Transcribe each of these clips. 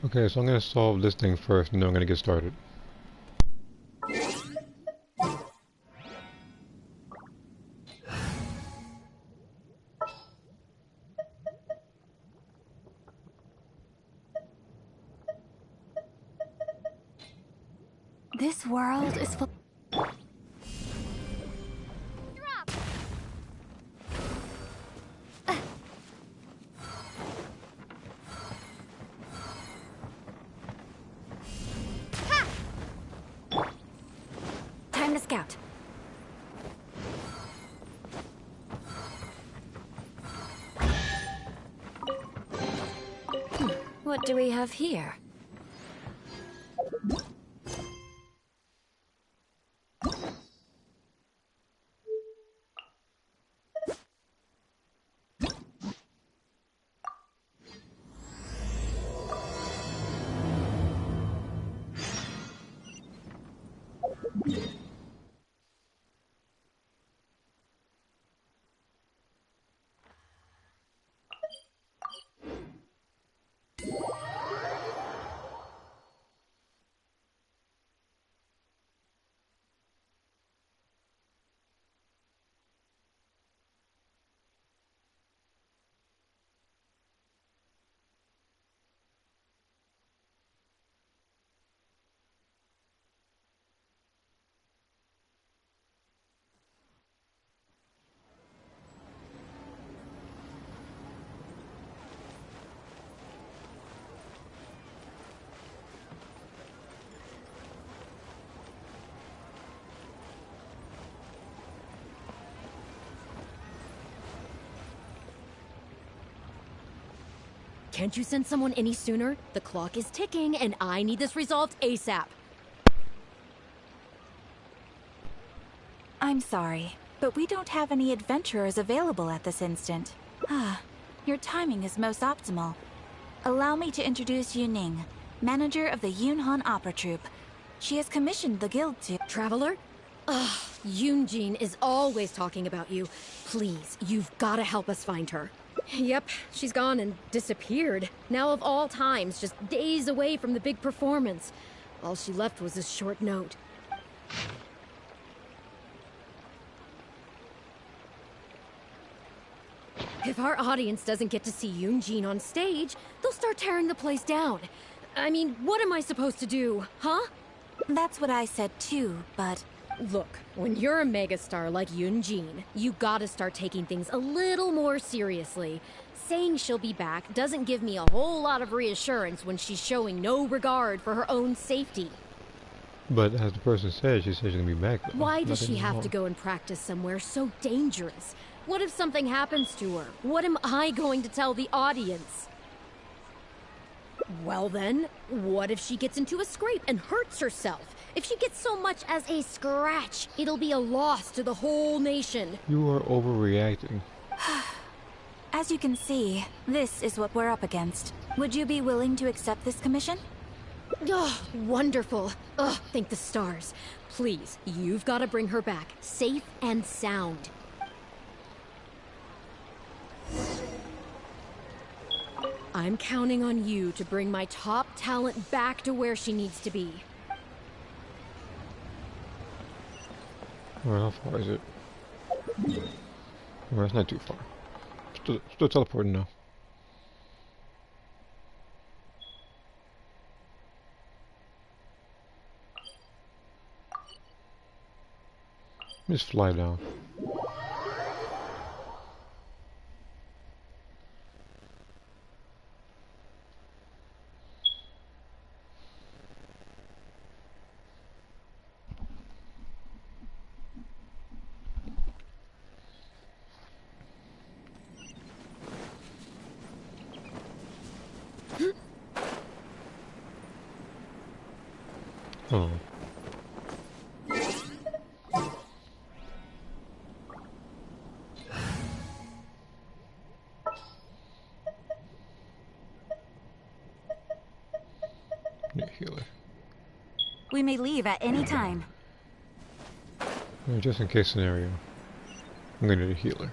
Okay, so I'm gonna solve this thing first, and then I'm gonna get started. This world is full. Time to scout. What do we have here? Can't you send someone any sooner? The clock is ticking, and I need this resolved ASAP. I'm sorry, but we don't have any adventurers available at this instant. Your timing is most optimal. Allow me to introduce Yu Ning, manager of the Yunhan Opera Troupe. She has commissioned the guild to... Traveler? Ugh, Yoonjin is always talking about you. Please, you've gotta help us find her. Yep, she's gone and disappeared. Now of all times, just days away from the big performance. All she left was a short note. If our audience doesn't get to see Yoonjin on stage, they'll start tearing the place down. I mean, what am I supposed to do, huh? That's what I said too, but... Look, when you're a megastar like Yoonjin, you gotta start taking things a little more seriously. Saying she'll be back doesn't give me a whole lot of reassurance when she's showing no regard for her own safety. But as the person said, she said she's gonna be back though. Why does Nothing she have wrong. to go and practice somewhere so dangerous? What if something happens to her? What am I going to tell the audience? Well then, what if she gets into a scrape and hurts herself? If she gets so much as a scratch, it'll be a loss to the whole nation. You are overreacting. As you can see, this is what we're up against. Would you be willing to accept this commission? Oh, wonderful. Oh, thank the stars. Please, you've got to bring her back, safe and sound. I'm counting on you to bring my top talent back to where she needs to be. Alright, how far is it? Well, it's not too far. Still teleporting now. Just fly down. Oh. Need a healer. We may leave at any time. Just in case scenario. I'm gonna need a healer.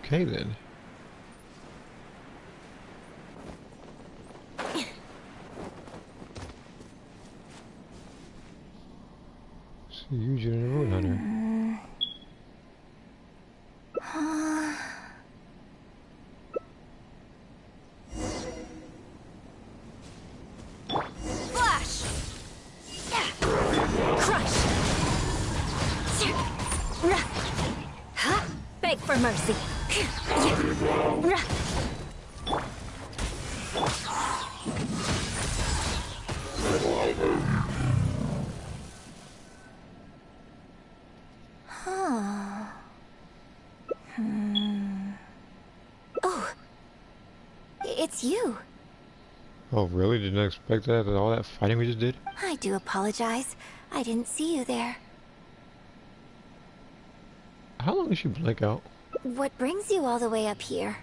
Okay then. See Eugene and the Road Hunter. Flash! Crush! Beg for mercy. Oh, it's you. Oh really? Didn't expect that after all that fighting we just did? I do apologize. I didn't see you there. How long did she blink out? What brings you all the way up here?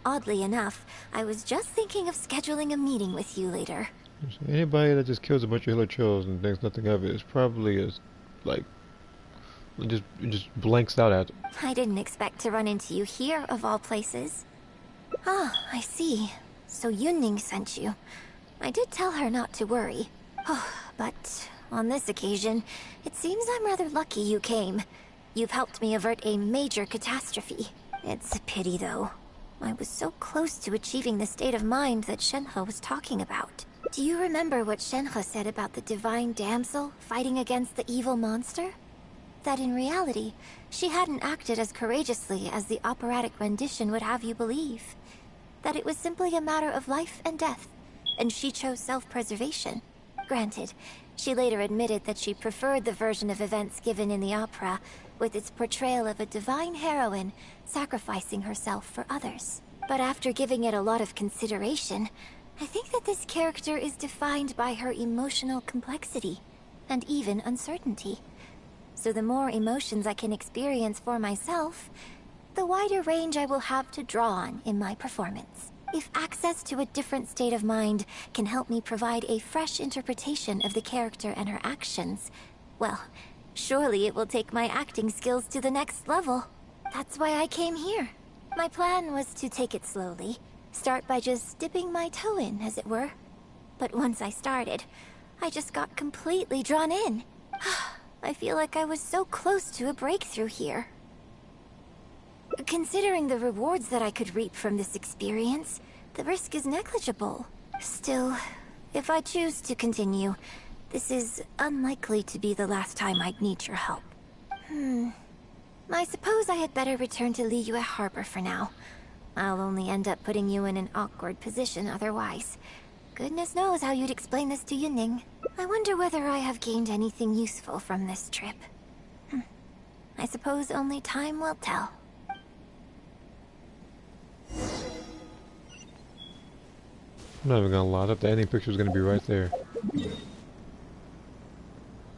Oddly enough, I was just thinking of scheduling a meeting with you later. Anybody that just kills a bunch of Hiller Chills and thinks nothing of it is probably like just blanks out at them. I didn't expect to run into you here, of all places. Ah, I see. So Yunning sent you. I did tell her not to worry. Oh, but on this occasion, it seems I'm rather lucky you came. You've helped me avert a major catastrophe. It's a pity, though. I was so close to achieving the state of mind that Shenhe was talking about. Do you remember what Shenhe said about the divine damsel fighting against the evil monster? That in reality, she hadn't acted as courageously as the operatic rendition would have you believe. That it was simply a matter of life and death, and she chose self-preservation. Granted, she later admitted that she preferred the version of events given in the opera, with its portrayal of a divine heroine sacrificing herself for others. But after giving it a lot of consideration, I think that this character is defined by her emotional complexity, and even uncertainty. So the more emotions I can experience for myself, the wider range I will have to draw on in my performance. If access to a different state of mind can help me provide a fresh interpretation of the character and her actions, well, surely it will take my acting skills to the next level. That's why I came here. My plan was to take it slowly, start by just dipping my toe in, as it were. But once I started, I just got completely drawn in. I feel like I was so close to a breakthrough here. Considering the rewards that I could reap from this experience, the risk is negligible. Still, if I choose to continue, this is unlikely to be the last time I'd need your help. I suppose I had better return to Liyue Harbor for now. I'll only end up putting you in an awkward position otherwise. Goodness knows how you'd explain this to Yunning. I wonder whether I have gained anything useful from this trip. I suppose only time will tell. I'm not even gonna lie, I thought the ending picture was gonna be right there.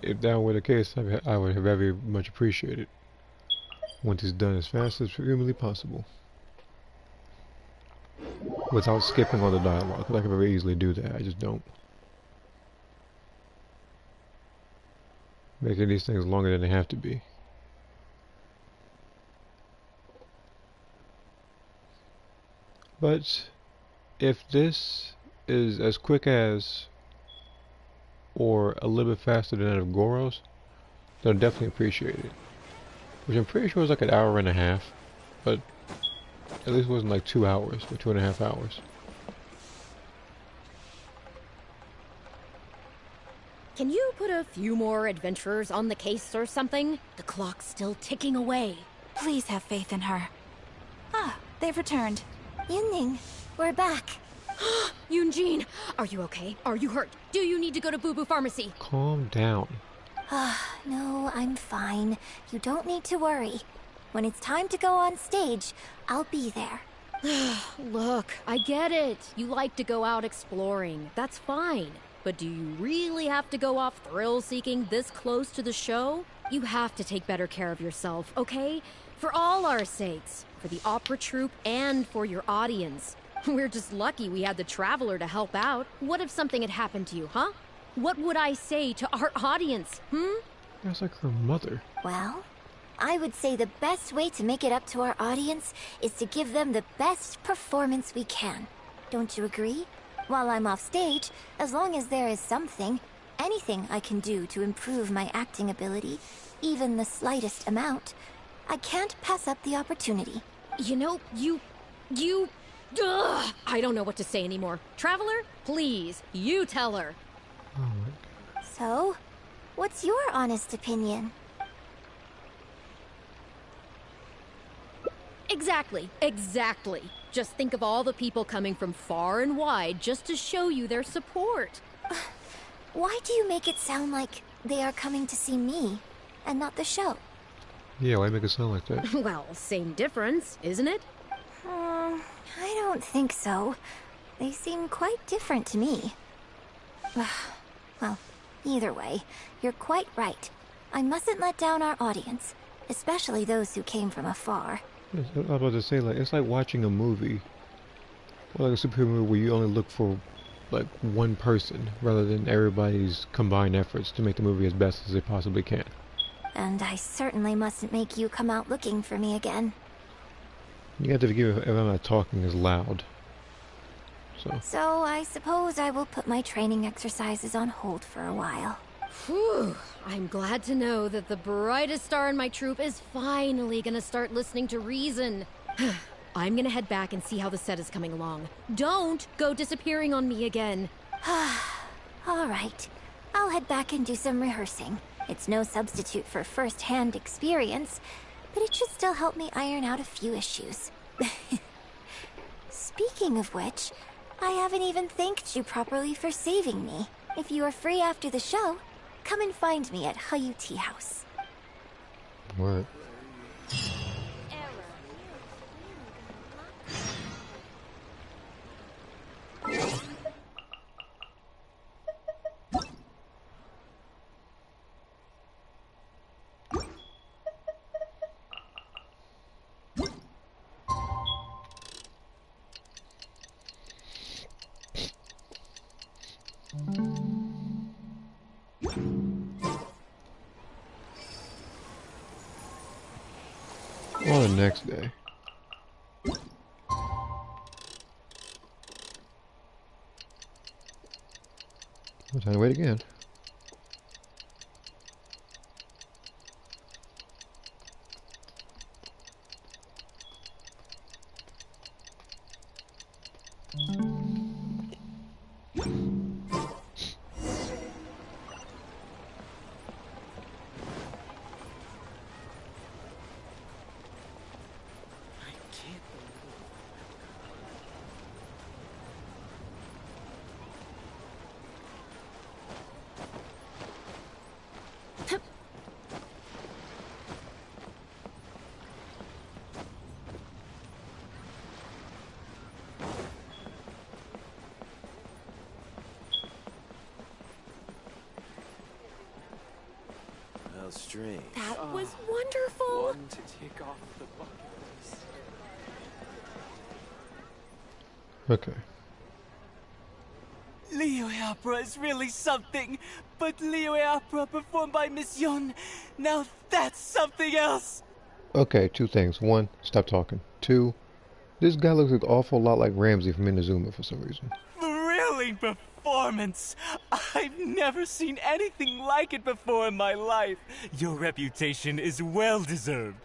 If that were the case, I would have very much appreciated. Want this done as fast as humanly possible. Without skipping all the dialogue, because I can very easily do that, I just don't. Making these things longer than they have to be. But if this is as quick as, or a little bit faster than that of Goro's, then I'll definitely appreciate it. Which I'm pretty sure was like an hour and a half, but at least it wasn't like 2 hours or 2.5 hours. Can you put a few more adventurers on the case or something? The clock's still ticking away. Please have faith in her. Ah, they've returned. Yunning, we're back. Yunjin, are you okay? Are you hurt? Do you need to go to Boo Boo Pharmacy? Calm down. No, I'm fine. You don't need to worry. When it's time to go on stage, I'll be there. Look, I get it. You like to go out exploring. That's fine. But do you really have to go off thrill-seeking this close to the show? You have to take better care of yourself, okay? For all our sakes. For the opera troupe and for your audience. We're just lucky we had the Traveler to help out. What if something had happened to you, huh? What would I say to our audience, That's like her mother. Well, I would say the best way to make it up to our audience is to give them the best performance we can. Don't you agree? While I'm off stage, as long as there is something, anything I can do to improve my acting ability, even the slightest amount, I can't pass up the opportunity. You know, Ugh, I don't know what to say anymore. Traveler, please, you tell her. Oh my God. So, what's your honest opinion? Exactly. Just think of all the people coming from far and wide just to show you their support. Why do you make it sound like they are coming to see me, and not the show? Yeah, why make it sound like that? Well, same difference, isn't it? I don't think so. They seem quite different to me. Well, either way, you're quite right. I mustn't let down our audience, especially those who came from afar. Yes, I was about to say, like, it's like watching a movie, or like a superhero movie where you only look for, like, one person, rather than everybody's combined efforts to make the movie as best as they possibly can. And I certainly mustn't make you come out looking for me again. You have to forgive me if I'm not talking as loud. So I suppose I will put my training exercises on hold for a while. Whew, I'm glad to know that the brightest star in my troupe is finally gonna start listening to reason. I'm gonna head back and see how the set is coming along. Don't go disappearing on me again. All right, I'll head back and do some rehearsing. It's no substitute for first-hand experience, but it should still help me iron out a few issues. Speaking of which, I haven't even thanked you properly for saving me. If you are free after the show, come and find me at Hayu Tea House. What? Or the next day. No time to wait again. How strange. That was wonderful. One to take off the bucket list. Okay. Liyue opera is really something, but Liyue opera performed by Miss Yun, now that's something else. Okay, two things. One, stop talking. Two, this guy looks an awful lot like Ramsey from Inazuma for some reason. Thrilling performance. I've never seen anything like it before in my life. Your reputation is well deserved.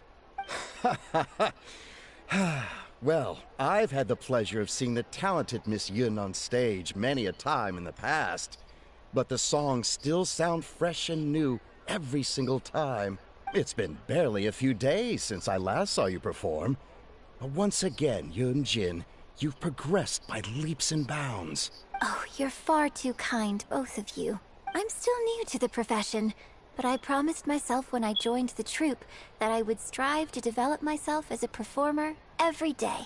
Well, I've had the pleasure of seeing the talented Miss Yun on stage many a time in the past, but the songs still sound fresh and new every single time. It's been barely a few days since I last saw you perform. But once again, Yun Jin, you've progressed by leaps and bounds. Oh, you're far too kind, both of you. I'm still new to the profession, but I promised myself when I joined the troupe that I would strive to develop myself as a performer every day.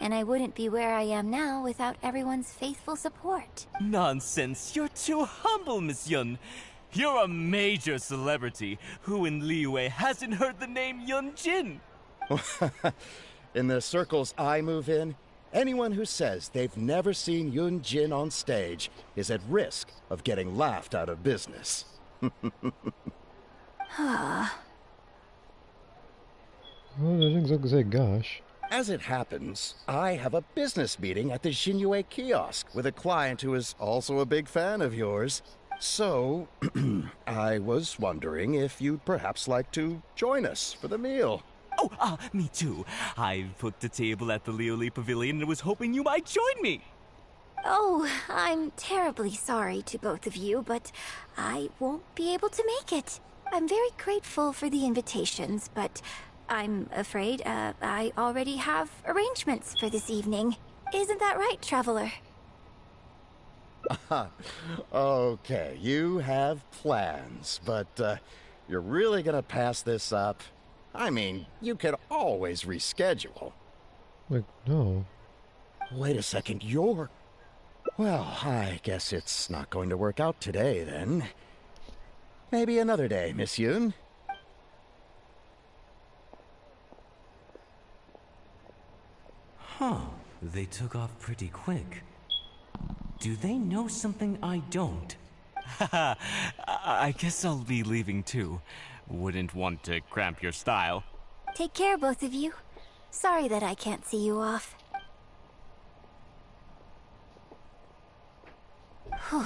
And I wouldn't be where I am now without everyone's faithful support. Nonsense, you're too humble, Miss Yun. You're a major celebrity. Who in Liyue hasn't heard the name Yun Jin? In the circles I move in, anyone who says they've never seen Yun Jin on stage is at risk of getting laughed out of business. Well, I didn't exactly say gosh. As it happens, I have a business meeting at the Xinyue kiosk with a client who is also a big fan of yours. So, I was wondering if you'd perhaps like to join us for the meal. Oh, me too. I've booked a table at the Lioli Pavilion and was hoping you might join me. Oh, I'm terribly sorry to both of you, but I won't be able to make it. I'm very grateful for the invitations, but I'm afraid I already have arrangements for this evening. Isn't that right, Traveler? Okay, you have plans, but you're really gonna pass this up? I mean, you can always reschedule. Like, no. Wait a second, you're... Well, I guess it's not going to work out today, then. Maybe another day, Miss Yoon. Huh. They took off pretty quick. Do they know something I don't? Haha, I guess I'll be leaving too. Wouldn't want to cramp your style. Take care, both of you. Sorry that I can't see you off. Whew.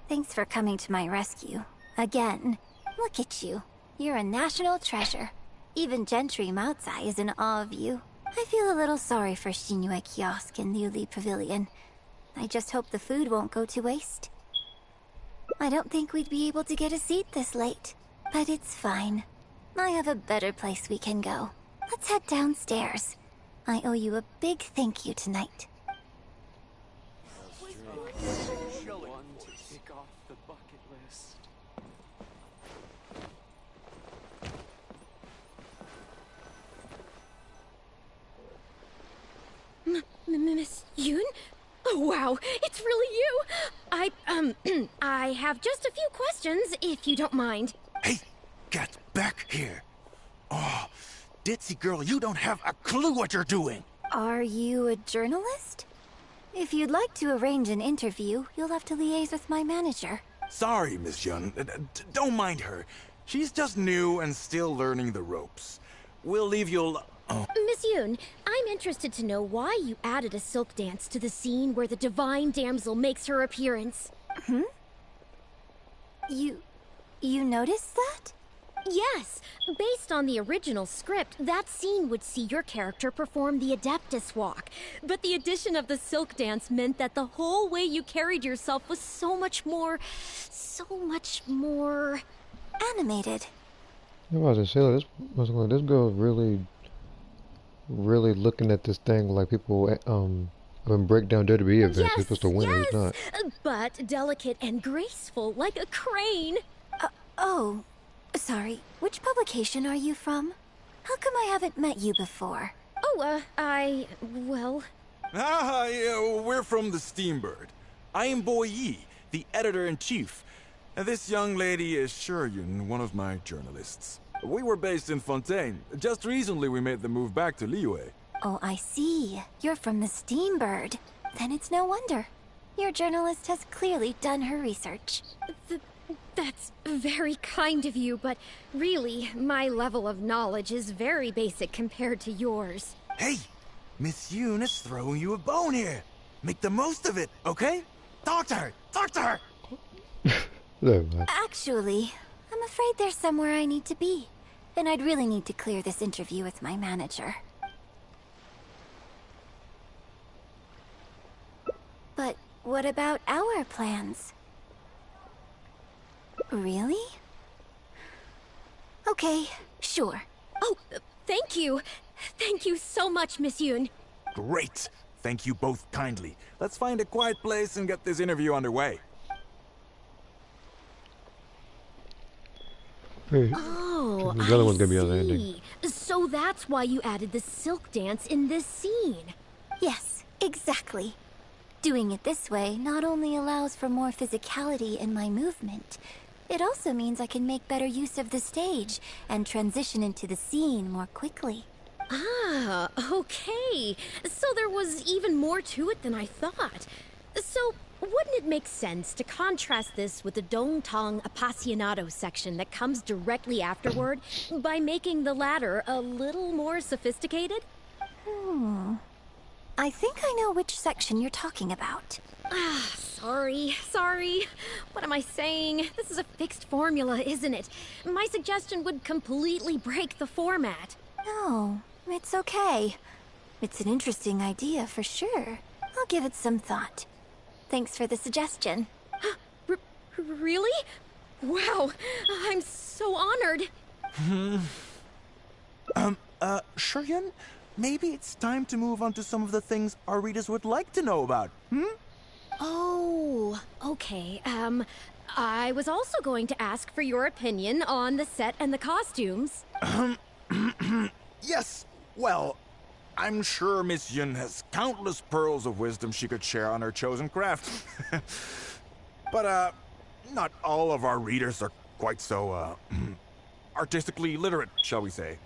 Thanks for coming to my rescue. Again. Look at you. You're a national treasure. Even Gentry Moutsai is in awe of you. I feel a little sorry for Xinyue Kiosk and Liuli Pavilion. I just hope the food won't go to waste. I don't think we'd be able to get a seat this late. But it's fine. I have a better place we can go. Let's head downstairs. I owe you a big thank you tonight. One to tick off the bucket list. Miss Yoon? Oh, wow, it's really you! I have just a few questions, if you don't mind. Hey, get back here. Oh, ditzy girl, you don't have a clue what you're doing. Are you a journalist? If you'd like to arrange an interview, you'll have to liaise with my manager. Sorry, Miss Young. Don't mind her. She's just new and still learning the ropes. We'll leave you alone. Oh. Miss Yoon, I'm interested to know why you added a silk dance to the scene where the divine damsel makes her appearance. You noticed that? Yes, based on the original script, that scene would see your character perform the Adeptus Walk. But the addition of the silk dance meant that the whole way you carried yourself was so much more... Animated. I was gonna say, like, this girl's really looking at this thing like people break down WWE events. Yes, You're supposed to win yes, or not. but delicate and graceful like a crane. Oh, sorry. Which publication are you from? How come I haven't met you before? Oh, well... Yeah, we're from the Steambird. I am Boy Yi, the editor-in-chief. And this young lady is Shuryun, one of my journalists. We were based in Fontaine. Just recently we made the move back to Liyue. Oh, I see. You're from the Steambird. Then it's no wonder. Your journalist has clearly done her research. That's very kind of you, but really, my level of knowledge is very basic compared to yours. Hey, Miss Yoon is throwing you a bone here. Make the most of it, okay? Talk to her! Talk to her! Never mind. Actually, I'm afraid there's somewhere I need to be. And I'd really need to clear this interview with my manager. But what about our plans? Really? Okay, sure. Oh, thank you. Thank you so much, Miss Yoon. Great! Thank you both kindly. Let's find a quiet place and get this interview underway. Hey, Oh, the other I one's gonna be on the ending. see. So that's why you added the silk dance in this scene. Yes, exactly. Doing it this way not only allows for more physicality in my movement, it also means I can make better use of the stage and transition into the scene more quickly. Ah, okay. So there was even more to it than I thought. So, wouldn't it make sense to contrast this with the Dongtong Apasionado section that comes directly afterward by making the latter a little more sophisticated? I think I know which section you're talking about. Sorry. What am I saying? This is a fixed formula, isn't it? My suggestion would completely break the format. No, it's okay. It's an interesting idea for sure. I'll give it some thought. Thanks for the suggestion. Really? Wow, I'm so honored. Shuryen, maybe it's time to move on to some of the things our readers would like to know about, Oh, okay. I was also going to ask for your opinion on the set and the costumes. Yes, well, I'm sure Miss Yun has countless pearls of wisdom she could share on her chosen craft. But, not all of our readers are quite so, artistically literate, shall we say.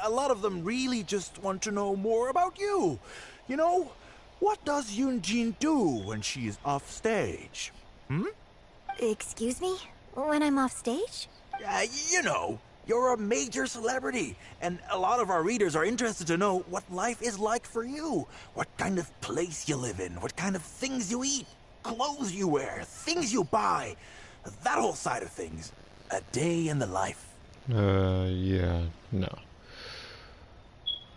A lot of them really just want to know more about you. You know, what does Yunjin do when she is off stage? Excuse me? When I'm off stage? You know, you're a major celebrity, and a lot of our readers are interested to know what life is like for you. What kind of place you live in, what kind of things you eat, clothes you wear, things you buy. That whole side of things. A day in the life. Yeah, no.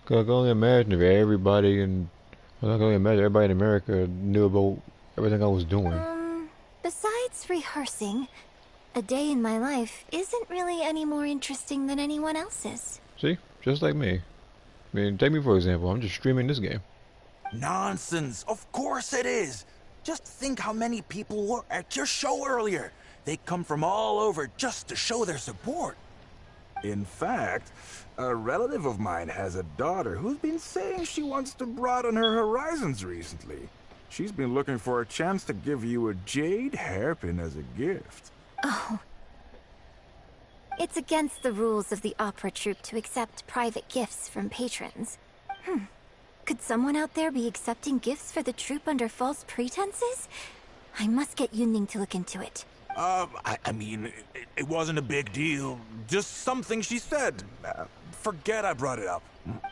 Cause I can only imagine if everybody in America knew about everything I was doing. Besides rehearsing, a day in my life isn't really any more interesting than anyone else's. See? Just like me. I mean, take me for example, I'm just streaming this game. Nonsense. Of course it is. Just think how many people were at your show earlier. They come from all over just to show their support. In fact, a relative of mine has a daughter who's been saying she wants to broaden her horizons recently. She's been looking for a chance to give you a jade hairpin as a gift. Oh. It's against the rules of the opera troupe to accept private gifts from patrons. Could someone out there be accepting gifts for the troupe under false pretenses? I must get Yunning to look into it. I mean, it wasn't a big deal. Just something she said. Forget I brought it up.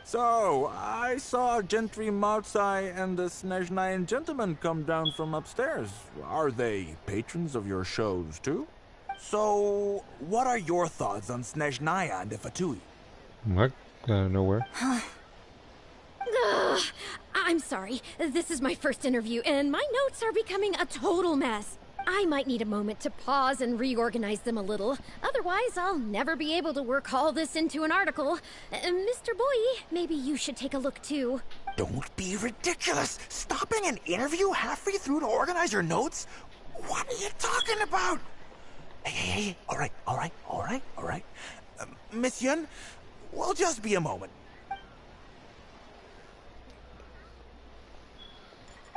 So, I saw Gentry Moutsai and the Snezhnayan gentleman come down from upstairs. Are they patrons of your shows, too? So, what are your thoughts on Snezhnaya and the Fatui? What? Nowhere. Ugh, I'm sorry. This is my first interview, and my notes are becoming a total mess. I might need a moment to pause and reorganize them a little. Otherwise, I'll never be able to work all this into an article. Mr. Boyi, maybe you should take a look too. Don't be ridiculous! Stopping an interview halfway through to organize your notes? What are you talking about? Hey, all right. Miss Yun, we'll just be a moment.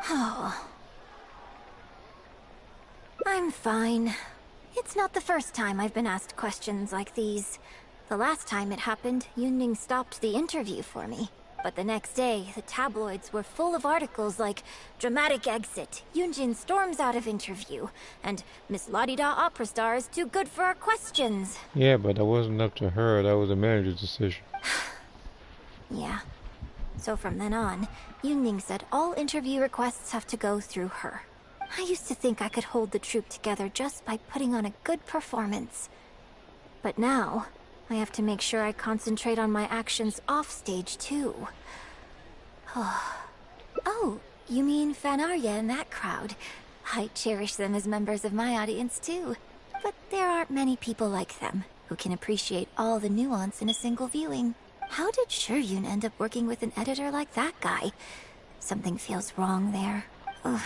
Oh. I'm fine. It's not the first time I've been asked questions like these. The last time it happened, Yunning stopped the interview for me. But the next day, the tabloids were full of articles like "Dramatic Exit, Yunjin storms out of interview," and "Miss La-di-da opera star is too good for our questions." Yeah, but that wasn't up to her. That was the manager's decision. Yeah. So from then on, Yunning said all interview requests have to go through her. I used to think I could hold the troupe together just by putting on a good performance. But now, I have to make sure I concentrate on my actions off stage too. Oh, you mean Fanarya and that crowd? I cherish them as members of my audience too. But there aren't many people like them who can appreciate all the nuance in a single viewing. How did Shuryun end up working with an editor like that guy? Something feels wrong there. Ugh.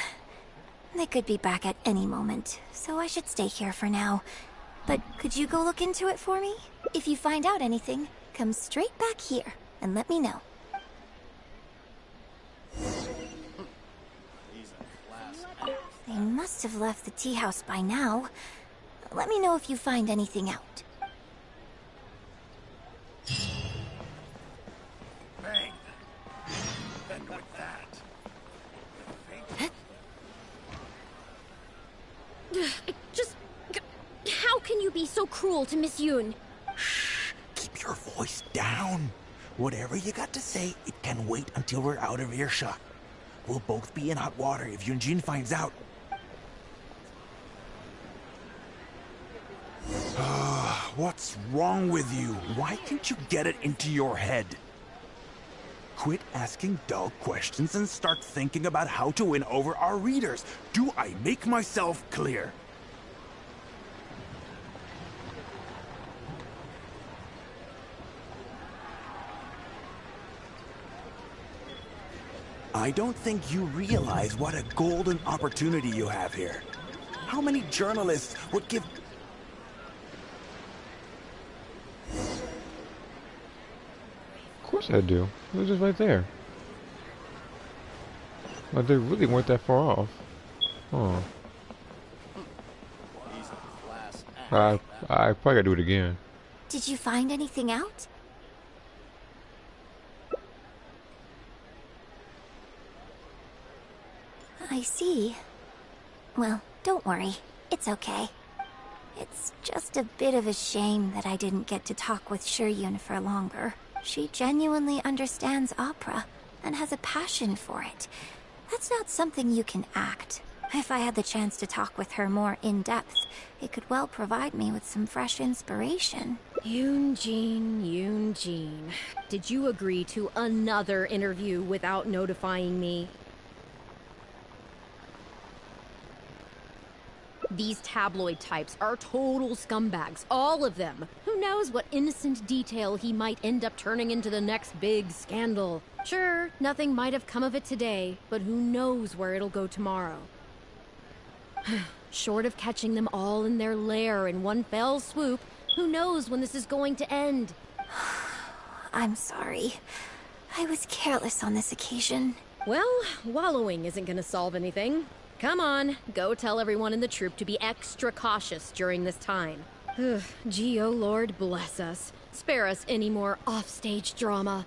They could be back at any moment, so I should stay here for now. But could you go look into it for me? If you find out anything, come straight back here and let me know. They must have left the tea house by now. Let me know if you find anything out. Bang. And with that... be so cruel to Miss Yoon. Shh, keep your voice down. Whatever you got to say, it can wait until we're out of earshot. We'll both be in hot water if Yunjin finds out. What's wrong with you? Why can't you get it into your head? Quit asking dull questions and start thinking about how to win over our readers. Do I make myself clear? I don't think you realize what a golden opportunity you have here. How many journalists would give... Of course I do. It was just right there. Like they really weren't that far off. Oh. I probably gotta do it again. Did you find anything out? I see. Well, don't worry. It's okay. It's just a bit of a shame that I didn't get to talk with Shiryun for longer. She genuinely understands opera and has a passion for it. That's not something you can act. If I had the chance to talk with her more in depth, it could well provide me with some fresh inspiration. Yoonjin. Did you agree to another interview without notifying me? These tabloid types are total scumbags, all of them. Who knows what innocent detail he might end up turning into the next big scandal. Sure, nothing might have come of it today, but who knows where it'll go tomorrow. Short of catching them all in their lair in one fell swoop, who knows when this is going to end? I'm sorry. I was careless on this occasion. Well, wallowing isn't gonna solve anything. Come on, go tell everyone in the troupe to be extra cautious during this time. Gee, oh Lord, bless us. Spare us any more offstage drama.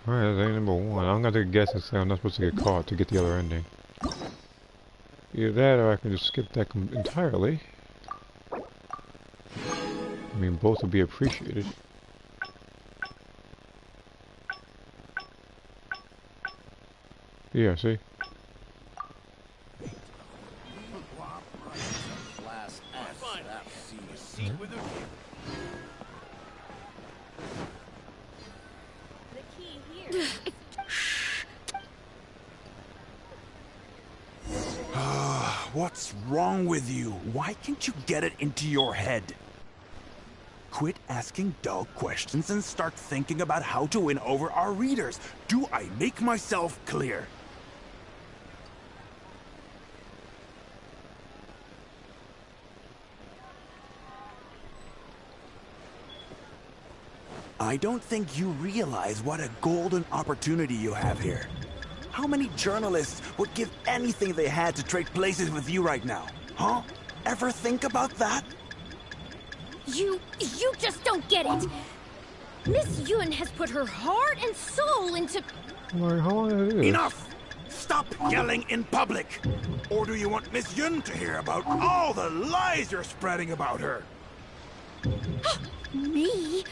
Alright, that's number one. I'm gonna take a guess and say I'm not supposed to get caught to get the other ending. Either that or I can just skip that entirely. I mean, both would be appreciated. Yeah, see? What's wrong with you? Why can't you get it into your head? Quit asking dull questions and start thinking about how to win over our readers. Do I make myself clear? I don't think you realize what a golden opportunity you have here. How many journalists would give anything they had to trade places with you right now? Huh? Ever think about that? You just don't get it! Miss Yoon has put her heart and soul into... Like, how long is this? Enough! Stop yelling in public! Or do you want Miss Yoon to hear about all the lies you're spreading about her? Me?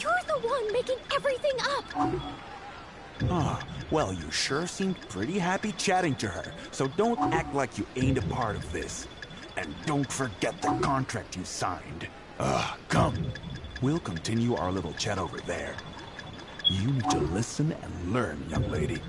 You're the one making everything up! Ah, well, you sure seemed pretty happy chatting to her, so don't act like you ain't a part of this. And don't forget the contract you signed. Come. We'll continue our little chat over there. You need to listen and learn, young lady.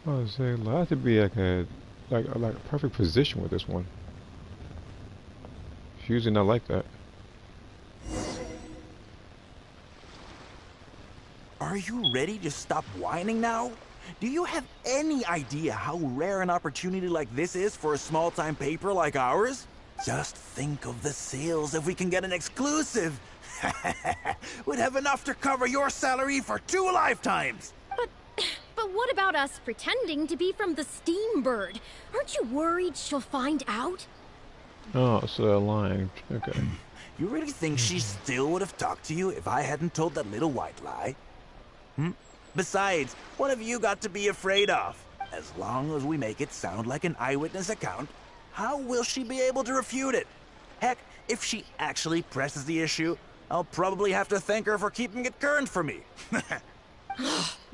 I was saying, I have to be like a perfect position with this one. It's usually not like that. Are you ready to stop whining now? Do you have any idea how rare an opportunity like this is for a small-time paper like ours? Just think of the sales if we can get an exclusive. We'd have enough to cover your salary for 2 lifetimes. But What about us pretending to be from the Steambird? Aren't you worried she'll find out? Oh, so they're lying. Okay. You really think she still would have talked to you if I hadn't told that little white lie? Besides, what have you got to be afraid of? As long as we make it sound like an eyewitness account, how will she be able to refute it? Heck, if she actually presses the issue, I'll probably have to thank her for keeping it current for me.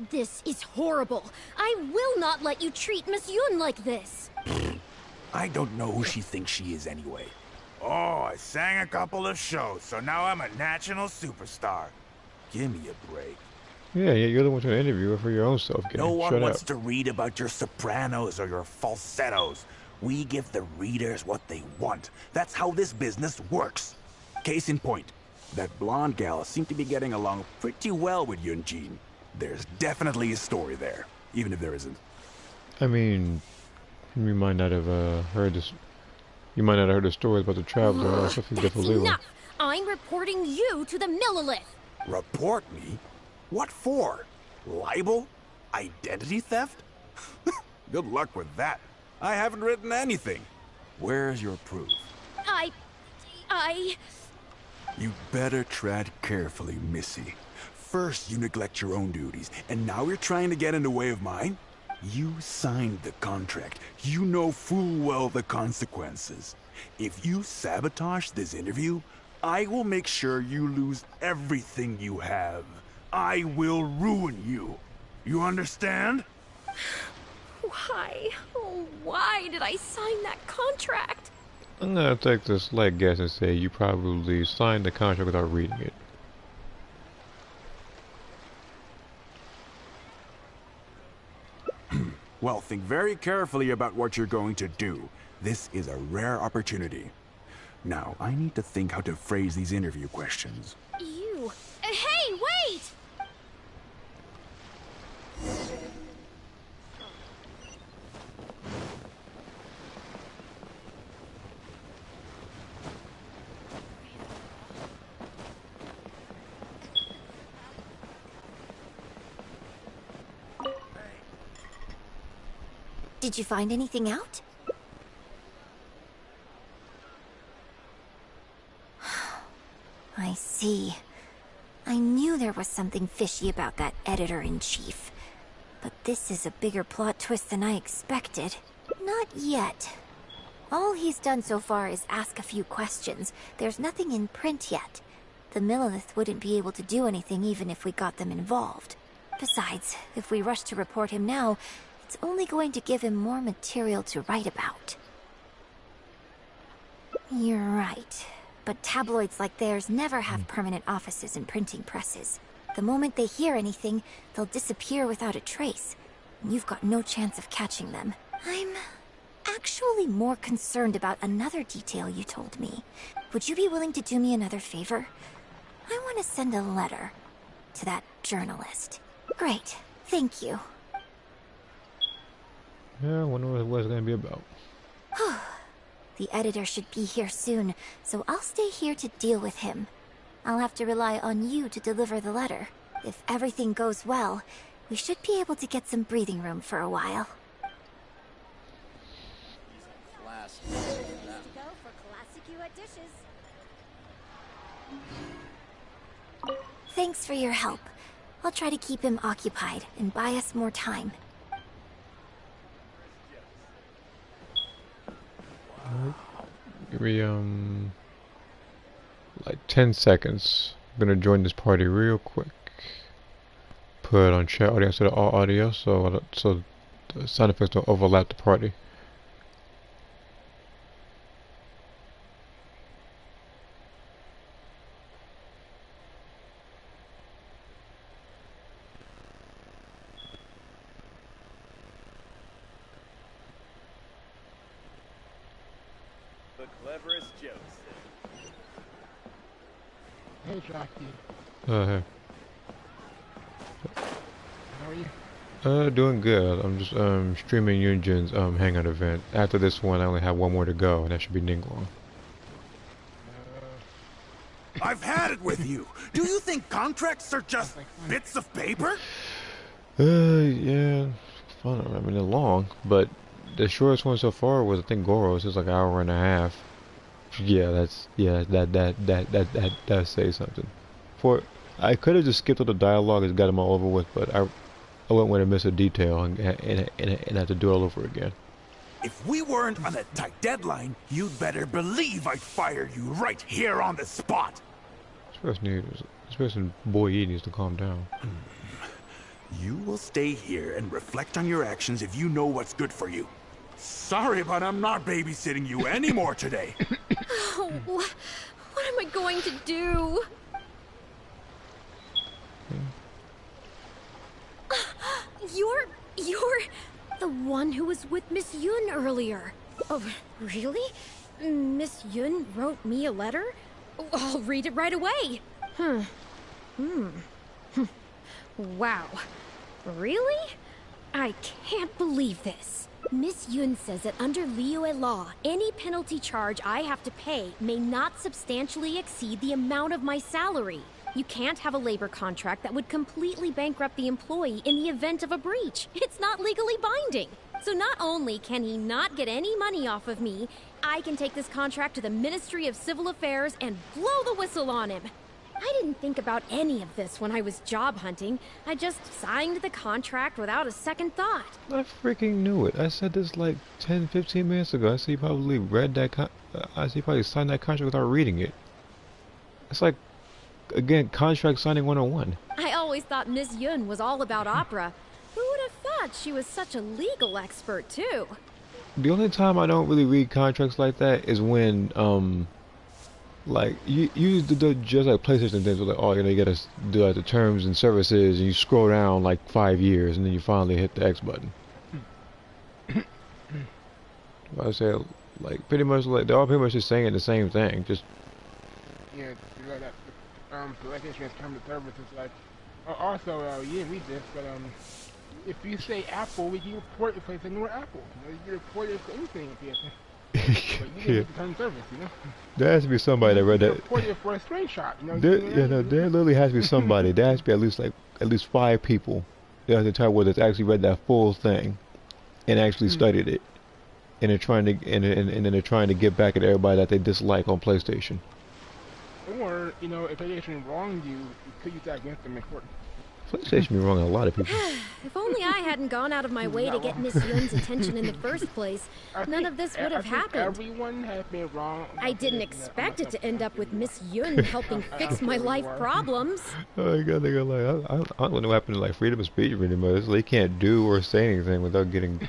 This is horrible. I will not let you treat Miss Yun like this. I don't know who she thinks she is anyway. Oh, I sang a couple of shows, so now I'm a national superstar. Give me a break. Yeah, you're the one to interview her for your own self. No one Shut wants up. to read about your sopranos or your falsettos. We give the readers what they want. That's how this business works. Case in point, that blonde gal seemed to be getting along pretty well with Yunjin. There's definitely a story there, even if there isn't. I mean, you might not have heard this. You might not have heard the stories about the traveler. Or something That's different. enough! I'm reporting you to the Millilith. Report me? What for? Libel? Identity theft? Good luck with that. I haven't written anything. Where's your proof? You better tread carefully, Missy. First you neglect your own duties, and now you're trying to get in the way of mine? You signed the contract. You know full well the consequences. If you sabotage this interview, I will make sure you lose everything you have. I will ruin you. You understand? Why? Oh, why did I sign that contract? I'm gonna take this slight guess and say you probably signed the contract without reading it. Well, think very carefully about what you're going to do. This is a rare opportunity. Now, I need to think how to phrase these interview questions. You. Hey, wait! Did you find anything out? I see. I knew there was something fishy about that editor-in-chief. But this is a bigger plot twist than I expected. Not yet. All he's done so far is ask a few questions. There's nothing in print yet. The Millilith wouldn't be able to do anything even if we got them involved. Besides, if we rush to report him now, it's only going to give him more material to write about. You're right. But tabloids like theirs never have permanent offices and printing presses. The moment they hear anything, they'll disappear without a trace. And you've got no chance of catching them. I'm actually more concerned about another detail you told me. Would you be willing to do me another favor? I want to send a letter to that journalist. Great. Thank you. Yeah, I wonder what it's gonna be about. The editor should be here soon, so I'll stay here to deal with him. I'll have to rely on you to deliver the letter. If everything goes well, we should be able to get some breathing room for a while. Thanks for your help. I'll try to keep him occupied and buy us more time. Give me like 10 seconds. I'm gonna join this party real quick. Put on chat audio instead of all audio, so the sound effects don't overlap the party. The cleverest jokes. Hey, Shakti. Hey. How are you? Doing good. I'm just streaming Yunjin's Hangout event. After this one, I only have one more to go, and that should be Ningguang. I've had it with you. Do you think contracts are just bits of paper? Yeah, fun. I mean, they're long, but the shortest one so far was I think Goro's. It's like an hour and a half. Yeah, that does say something. For I could have just skipped all the dialogue and got them all over with, but I wouldn't want to miss a detail and have to do it all over again. If we weren't on a tight deadline, you'd better believe I'd fire you right here on the spot. This person boy E needs to calm down. You will stay here and reflect on your actions if you know what's good for you. Sorry, but I'm not babysitting you anymore today. Oh, what am I going to do? You're the one who was with Miss Yun earlier. Oh, really? Miss Yun wrote me a letter? Oh, I'll read it right away. Wow. Really? I can't believe this. Miss Yun says that under Liyue law, any penalty charge I have to pay may not substantially exceed the amount of my salary. You can't have a labor contract that would completely bankrupt the employee in the event of a breach. It's not legally binding. So not only can he not get any money off of me, I can take this contract to the Ministry of Civil Affairs and blow the whistle on him. I didn't think about any of this when I was job hunting. I just signed the contract without a second thought. I freaking knew it. I said this like 10, 15 minutes ago. I said you probably read that I said you probably signed that contract without reading it. It's like, again, contract signing 101. I always thought Miss Yun was all about opera. Who would have thought she was such a legal expert, too? The only time I don't really read contracts like that is when, like, you do just like PlayStation things, like, oh, you gotta do like the terms and services, and you scroll down like 5 years, and then you finally hit the X button. I say, like, pretty much, like, they're all pretty much just saying the same thing, just... Yeah, you know that, PlayStation terms of service is like, also, you didn't read this, but, if you say Apple, we can report your PlayStation or Apple. You know, you can report it for anything if you but you didn't read the terms of service, you know? There has to be somebody that read that. Report it for a screenshot, you know? There literally has to be somebody. There has to be at least 5 people that have to tell whether it's actually read that full thing and actually studied it, and they're trying to and then they're trying to get back at everybody that they dislike on PlayStation. Or, you know, if PlayStation wronged you, you could use that against them in court. PlayStation be wrong on a lot of people. If only I hadn't gone out of my way to get Miss Yun's attention in the first place, none of this would have happened. Everyone has been wrong. I didn't expect it to end up with Miss Yun helping fix my life problems. Oh my god, they're like, I don't know what happened to like freedom of speech anymore. It's like they can't do or say anything without getting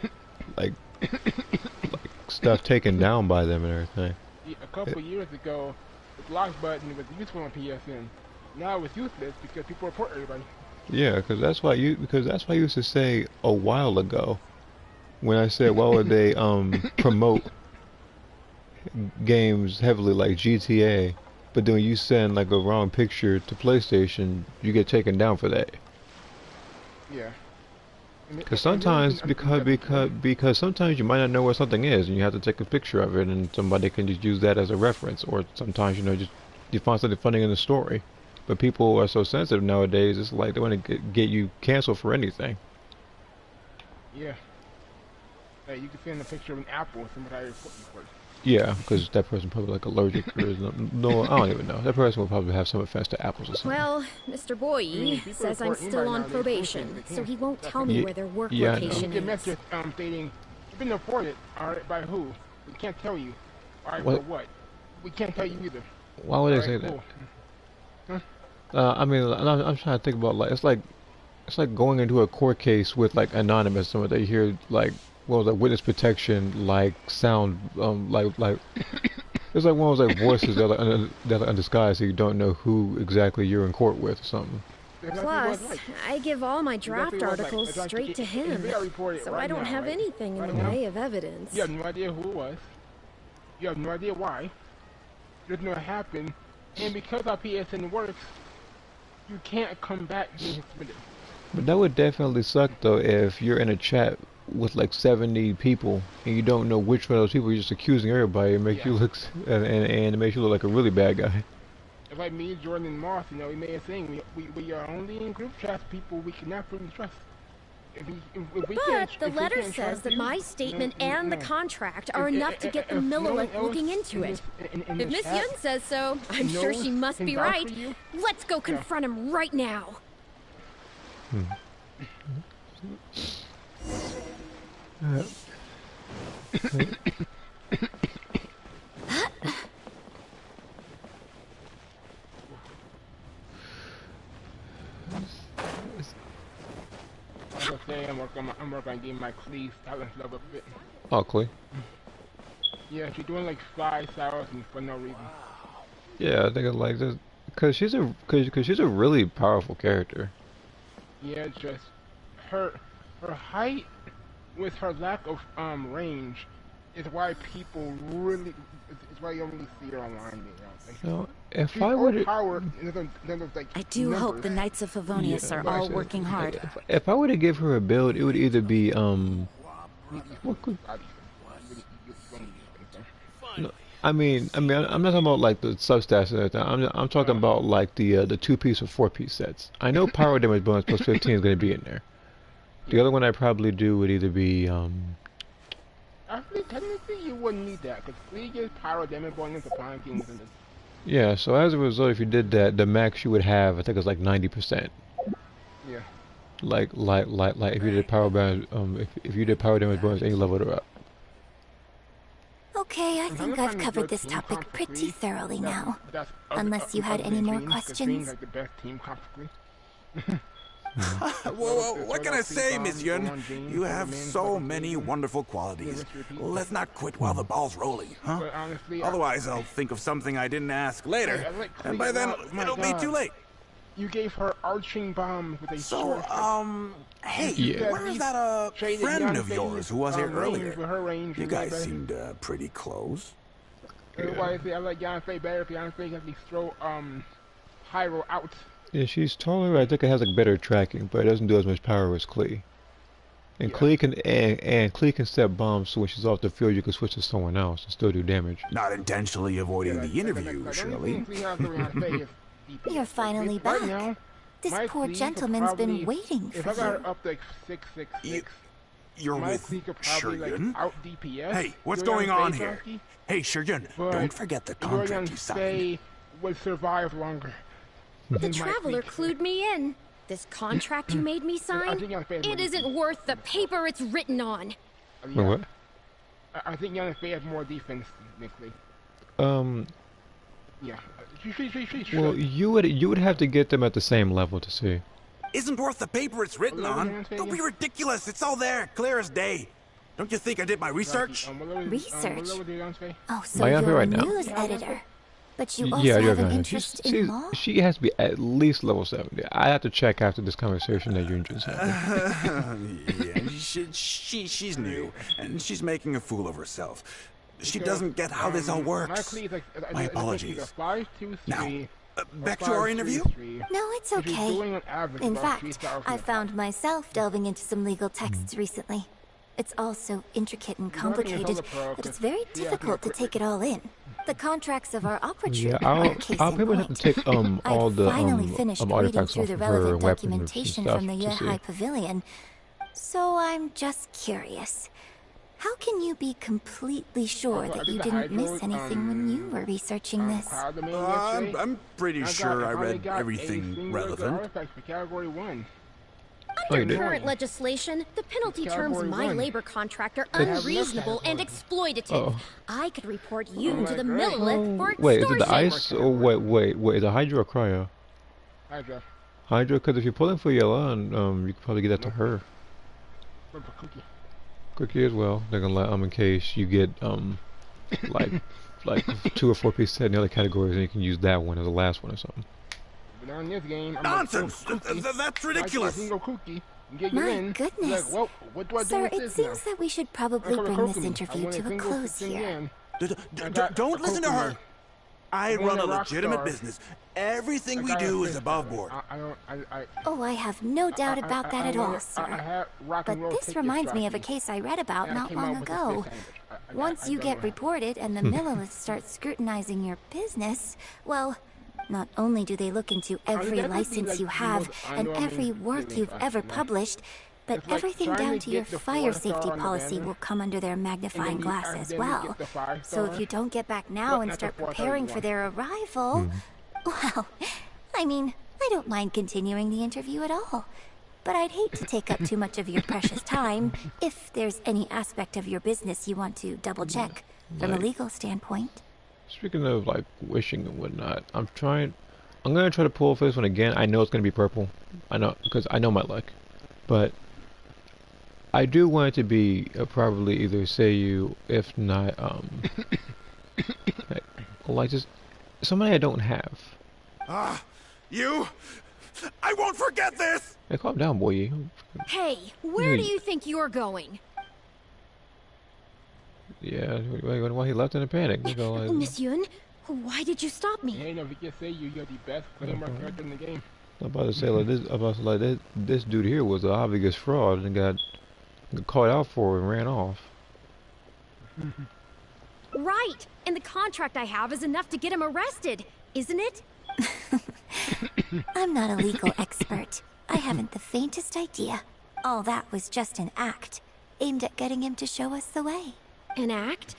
like stuff taken down by them and everything. A couple years ago, the block button was useful on PSN. Now it's useless because people report everybody. Yeah, because that's why I used to say a while ago when I said why would they promote games heavily like GTA, but then when you send like a wrong picture to PlayStation, you get taken down for that. Yeah. Because sometimes because sometimes you might not know where something is and you have to take a picture of it and somebody can just use that as a reference, or sometimes just you find something funny in the story. But people are so sensitive nowadays, it's like they want to get you canceled for anything. Yeah. Hey, you can send a picture of an apple and somebody report you for it. Yeah, because that person probably like allergic or no, I don't even know. That person will probably have some offense to apples or something. Well, Mr. Boye says I'm still on probation, so he won't tell me where their work location is. You message stating you've been reported. All right, by who? We can't tell you. All right, for what? We can't tell you either. Why would they say that? Huh? I mean, I'm trying to think about like it's like going into a court case with like anonymous, someone they hear like witness protection, like sound, like it's like one of those like voices that are undisguised, so you don't know who exactly you're in court with or something. Plus, I give all my draft articles straight to him, so I don't have anything in the way of evidence. You have no idea who it was. You have no idea why. You don't know what happened, and because our PSN works, you can't come back being submitted. But that would definitely suck though if you're in a chat with like 70 people and you don't know which one of those people, you're just accusing everybody and make you look and it makes you look like a really bad guy. If like me, Jordan, and Moss, you know, we made a thing. We are only in group chats people we cannot fully trust. if we But can't, the if we letter can't says trust that you, my statement and the no. contract are If- enough to get the if no one Millilith else looking into in it. in If the Miss chat Yun says so, I'm sure knows she must can be vouch right. for you, Let's go confront him right now. As I say, I'm working on getting my Clee's talent level up a bit. Ugly. Yeah, she's doing like 5 hours and for no reason. Yeah, I think it's like this because she's a really powerful character. Yeah, it's just her height with her lack of range is why people really it's why you don't really see her online. You know, So if she's I would, overpowered in terms of like I do hope the numbers. Knights of Favonius are all working hard. if I were to give her a build, it would either be what could, no, I'm not talking about like the substats and everything. I'm talking about like the 2-piece or 4-piece sets. I know power damage bonus plus 15 is going to be in there. The other one I probably do would either be Actually, technically, you wouldn't need that because Clee gives power damage bonus upon kings in this. yeah. So as a result, if you did that, the max you would have, I think, is like 90%. Yeah. Like if you did power damage, if you did power damage bonus and you leveled her up. Okay, I think I've covered this topic pretty thoroughly now. Unless you had any more questions. Like the best team comp for Clee. Well, what can I say, Miss Yun? You have so many wonderful qualities. Let's not quit while the ball's rolling, huh? But honestly, Otherwise, I'll think of something I didn't ask later, and by then, it'll be too late. You gave her arching bombs with a So, sword. hey, Yeah. where's that, friend of yours who was here earlier? Her range You guys seemed, pretty close. Otherwise, I like Yanfei better if Yanfei can at least throw, Hyro out. Yeah, she's taller. I think it has like better tracking, but it doesn't do as much power as Klee. And Yeah. Klee can and Klee can set bombs, so when she's off the field, you can switch to someone else and still do damage. Not intentionally avoiding the interview, surely. You're finally Right back. now, This my poor Clee could gentleman's been probably- waiting If for I got her you. up to like 666, You're my with Clee could probably Shiryun? like out DPS. Hey, what's Yuan going on Fei here? Donkey, Hey, Shiryun, but don't forget the contract you signed. Fei would survive longer. The than my Traveler Clee. clued me in. This contract you made me I sign, think Yuan Fei is it more isn't worth the paper it's written on. defense. Wait, what? I think Yuan Fei has more defense than Clee. Yeah. She Well, should. you would have to get them at the same level to see. Isn't worth the paper it's written on. Don't be ridiculous. It's all there, clear as day. Don't you think I did my research? Research? Oh, so My you're Yanfei a right now. news editor. But you also Yeah, have you're an right. interest in law? She has to be at least level 70. I have to check after this conversation that you just had. Yeah, she's new, and she's making a fool of herself. She doesn't get how this all works. My apologies. Now, back to our interview? No, it's okay. In fact, I found myself delving into some legal texts recently. It's all so intricate and complicated that it's very difficult to take it all in. The contracts of our opera troupe Yeah, are a case I'll in pretty much have point. to take all I'd the finally finished reading artifacts through off the of her relevant weapons and documentation stuff from the to see. Yehai Pavilion, so I'm just curious. How can you be completely sure that you didn't miss anything when you were researching this? I'm pretty sure I read everything relevant. Category 1. Oh, you Under did? current legislation, the penalty terms Category my one. labor contract are It's- unreasonable and exploitative. Oh. I could report you my to the God. Millilith for Wait, is it the extortion. ice or wait, is it Hydra or Cryo? Hydra. Hydra, because if you're pulling for Yelan, you could probably get that to her. What about Cookie? Cookie as well. They're gonna let in case you get like 2 or 4 piece set in the other categories, and you can use that one as the last one or something. But on this game, I'm Nonsense! Like, Cookie. That's I ridiculous! can go Cookie and get you My in. goodness. Like, well, what do I do Sir, with it this seems now? that we should I probably cover bring this Kokomi. I interview want to a single close thing here. in. Don't listen to her! I I'm run a a rock legitimate star. business. Everything we I do got is a above fist. board. Oh, I have no doubt about that at all, I sir. had rock and But roll this ticket reminds me of a strategy. case I read about And I not came long out with a ago. fist sandwich. I Once you don't get know. reported and the Millilith starts scrutinizing your business, well, not only do they look into every that would be license like you the have most and annoying every work feeling you've ever possible. published, But It's like everything trying down to to your get the fire 4-star safety on the policy banner, will come under their and magnifying then you glass as accidentally well. get the 5 So if star, you don't get back now and not the start 4-star preparing you for want. their arrival, well, I mean, I don't mind continuing the interview at all. But I'd hate to take up too much of your precious time if there's any aspect of your business you want to double check from a Like, legal standpoint. speaking of like wishing and whatnot, I'm gonna try to pull for this one again. I know it's gonna be purple. I know, because I know my luck. But I do want it to be probably either Seiyu, if not, like just somebody I don't have. You? I won't forget this! Hey, calm down, boy. Hey, where do you think you're going? Yeah, why he left in a panic? They go like, Miss Yun, why did you stop me? Hey, if you can say you're the best Claymore character in the game. I'm about to say like this. I'm about to say, like this dude here was an obvious fraud and got caught out for it and ran off. Right, and the contract I have is enough to get him arrested, isn't it? I'm not a legal expert. I haven't the faintest idea. All that was just an act, aimed at getting him to show us the way. An act?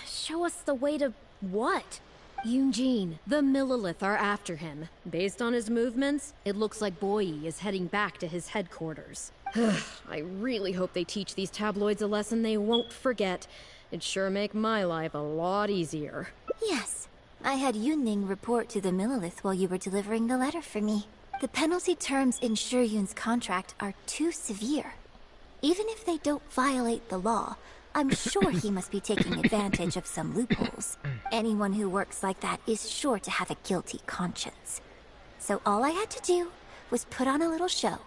Show us the way to what? Eugene, the Millilith are after him. Based on his movements, it looks like Boyi is heading back to his headquarters. I really hope they teach these tabloids a lesson they won't forget. It'd sure make my life a lot easier. Yes, I had Yunning report to the Millilith while you were delivering the letter for me. The penalty terms in Shuryun's contract are too severe. Even if they don't violate the law, I'm sure he must be taking advantage of some loopholes. Anyone who works like that is sure to have a guilty conscience. So all I had to do was put on a little show,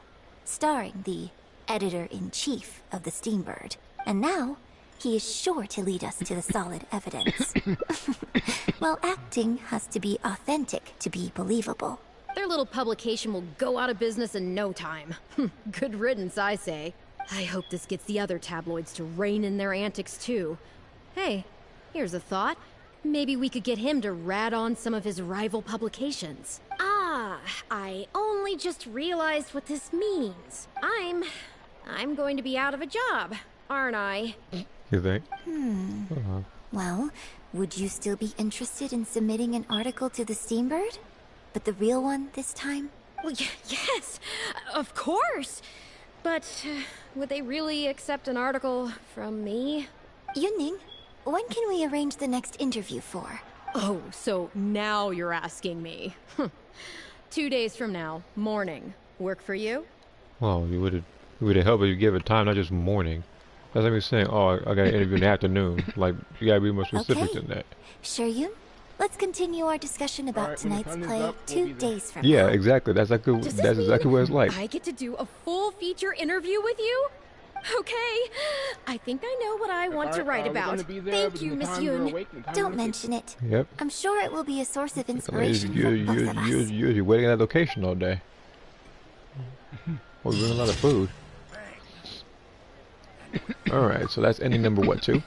starring the editor-in-chief of the Steambird. And now, he is sure to lead us to the solid evidence. Well, acting has to be authentic to be believable. Their little publication will go out of business in no time. Good riddance, I say. I hope this gets the other tabloids to rein in their antics too. Hey, here's a thought. Maybe we could get him to rat on some of his rival publications. Ah, I only just realized what this means. I'm going to be out of a job, aren't I? You think? Well, would you still be interested in submitting an article to the Steambird? But the real one this time? Well, yes, of course. But would they really accept an article from me? Yunning, when can we arrange the next interview for? Oh, so now you're asking me. 2 days from now, morning. Work for you? Well, you would have helped if you give it time, not just morning. That's like me saying, oh, I got an interview in the afternoon. Like, you gotta be more specific than that. Shuryun, let's continue our discussion about tonight's play 2 days from now. Yeah, exactly. That's exactly what it's like. I get to do a full feature interview with you? Okay. I think I know what I want to write about. Thank you, Miss Yun. Don't mention it. Yep. I'm sure it will be a source of inspiration for both of us. You're waiting at that location all day. Well, we're doing a lot of food. Alright, so that's ending number what, 2?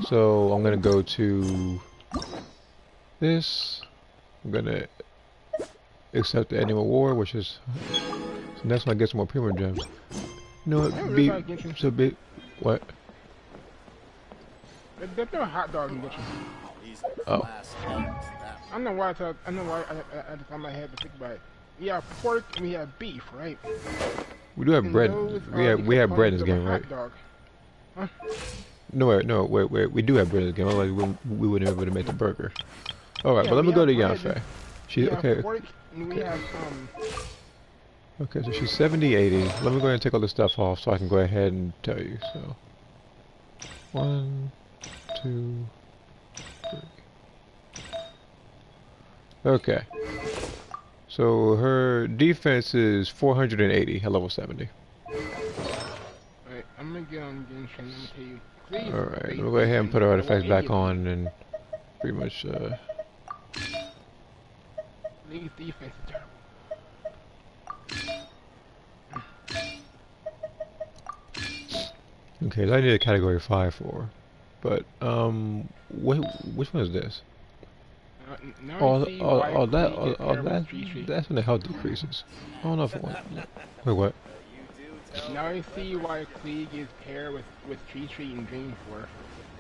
So I'm gonna go to this. I'm gonna accept the annual award, which is so next one I get some more premium gems. You know what? So be what? There's no hot dog in Genshin. Oh. I don't know why. I don't know why. I had to find my head to think about it. We have pork and we have beef, right? We do have bread. We have bread in this game, right? Huh? No, wait. We do have bread in this game. Otherwise, we wouldn't be able to make the burger. All right, but let me go to Yanfei. She's okay. Pork and we have Okay, so she's 70, 80. Let me go ahead and take all this stuff off so I can go ahead and tell you. So, 1, 2, 3. Okay. So her defense is 480 at level 70. Alright, I'm gonna get on Genshin. I'm gonna tell you. Please. Alright, we'll go ahead and put our artifacts back on and pretty much Lee's defense is terrible. Okay, so I need a category 5 for. But which one is this? That's when the health decreases. I don't know if I want. Wait, what? Now I see why Klieg is paired with Tree Tree and Dreamforce.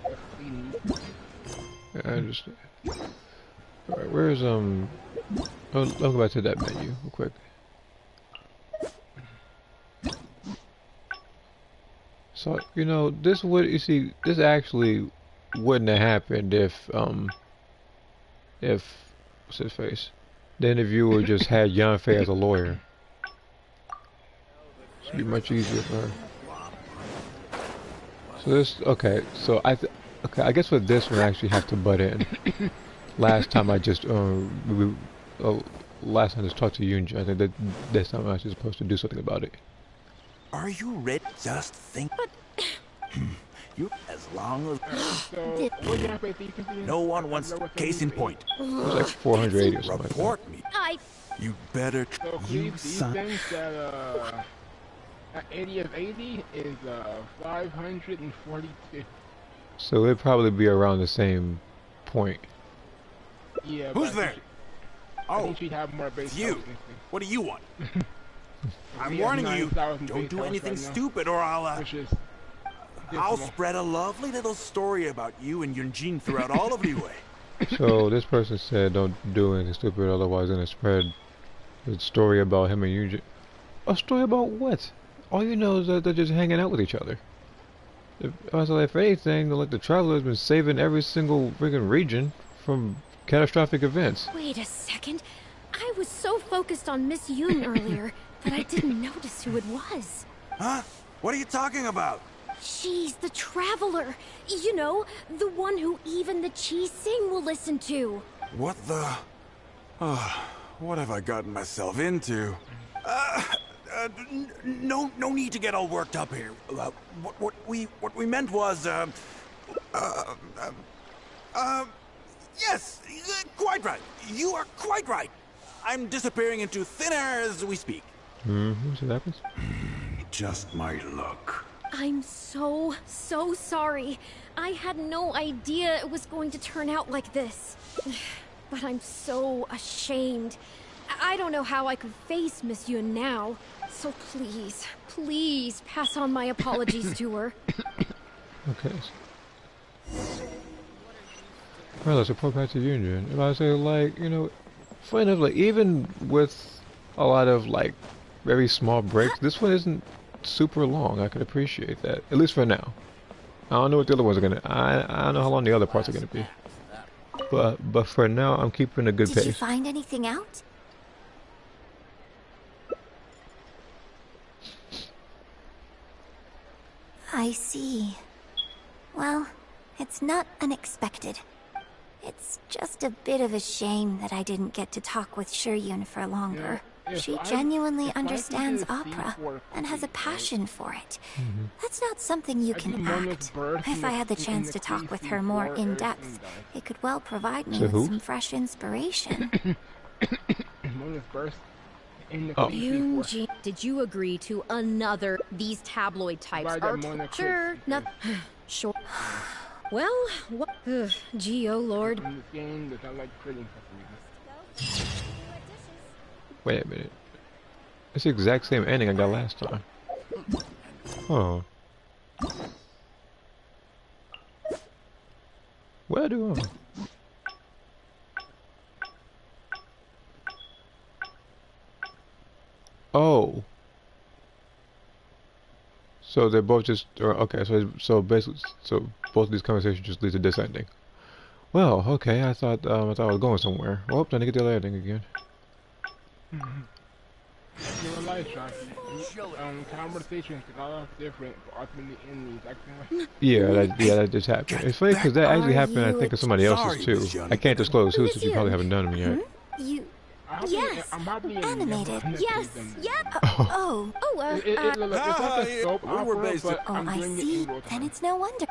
That's clean. Yeah, I understand. Alright, where's oh, I'll go back to that menu real quick. So, you know, this would, you see, this actually wouldn't have happened if what's his face? The interviewer just had Yanfei as a lawyer. Should be much easier for her. So this, okay, so okay, I guess with this one I actually have to butt in. Last time I just, last time I just talked to Yunji, I think that this time I'm actually supposed to do something about it. Are you ready? Just think. You, as long as So, what do you have to think? no one wants. Case in point. It was like 480 or something like that. Report me. You better. So, You Klieg, do you son. think that 80 of 80 is 542? So it'd probably be around the same point. Yeah, Who's but there? I Oh, think she'd have more base you. health. What do you want? I'm We have warning you. 9,000 Don't base do health anything right now, stupid, or I'll which is I'll dismal. spread a lovely little story about you and Yunjin throughout all of Liyue. So this person said don't do anything stupid, otherwise it's gonna spread the story about him and Yunji. A story about what? All you know is that they're just hanging out with each other. If anything, like the Traveler's been saving every single freaking region from catastrophic events. Wait a second. I was so focused on Miss Yoon earlier that I didn't notice who it was. Huh? What are you talking about? She's the Traveler. You know, the one who even the Chi Sing will listen to. What the? What have I gotten myself into? No need to get all worked up here. What we meant was, yes, quite right. You are quite right. I'm disappearing into thin air as we speak. Mm-hmm. See what happens? Just my luck. I'm so sorry. I had no idea it was going to turn out like this. But I'm so ashamed. I don't know how I could face Miss Yun now. So please pass on my apologies to her. Okay. Well, let's report back to Union. If I say, like, you know, funny enough, like, even with a lot of, like, very small breaks, this one isn't super long. I can appreciate that. At least for now. I don't know what the other ones are gonna, I don't know how long the other parts are gonna be. But for now, I'm keeping a good Did pace. you find anything out? I see. Well, it's not unexpected. It's just a bit of a shame that I didn't get to talk with Shiryun for longer. Yeah, She if I genuinely could understands get a opera C4 and has a Klieg, passion for it. Mm-hmm. That's not something you I can think Mona's act. birth If in I had the in chance to talk with her more C4 in depth, everything died. it could well provide me So with who? some fresh inspiration. Mona's birth in the Oh. C4. Yoonji, did you agree to another? These tabloid types Why that are Mona quit? sure. No, sure. Well, what? Gee, oh Lord. In this game that I like trading for some reason. Wait a minute. It's the exact same ending I got last time. Oh. Where do I? Oh. So they're both just, or, okay, so basically, so both of these conversations just lead to this ending. Well, okay, I thought I was going somewhere. Well, trying to get the other ending again. You're alive, Shanti. Conversations are all different, but ultimately in the exact same way. Yeah, that just happened. It's funny because that actually happened, I think, of somebody else's Sorry, Miss too. Young. I can't disclose who, since you probably haven't done them yet. You... Yes, I'm probably in animated. Yes, yep. Oh, Oh, It's like a soap we were opera, based but oh, I'm I doing it see. in real Then time. it's no wonder.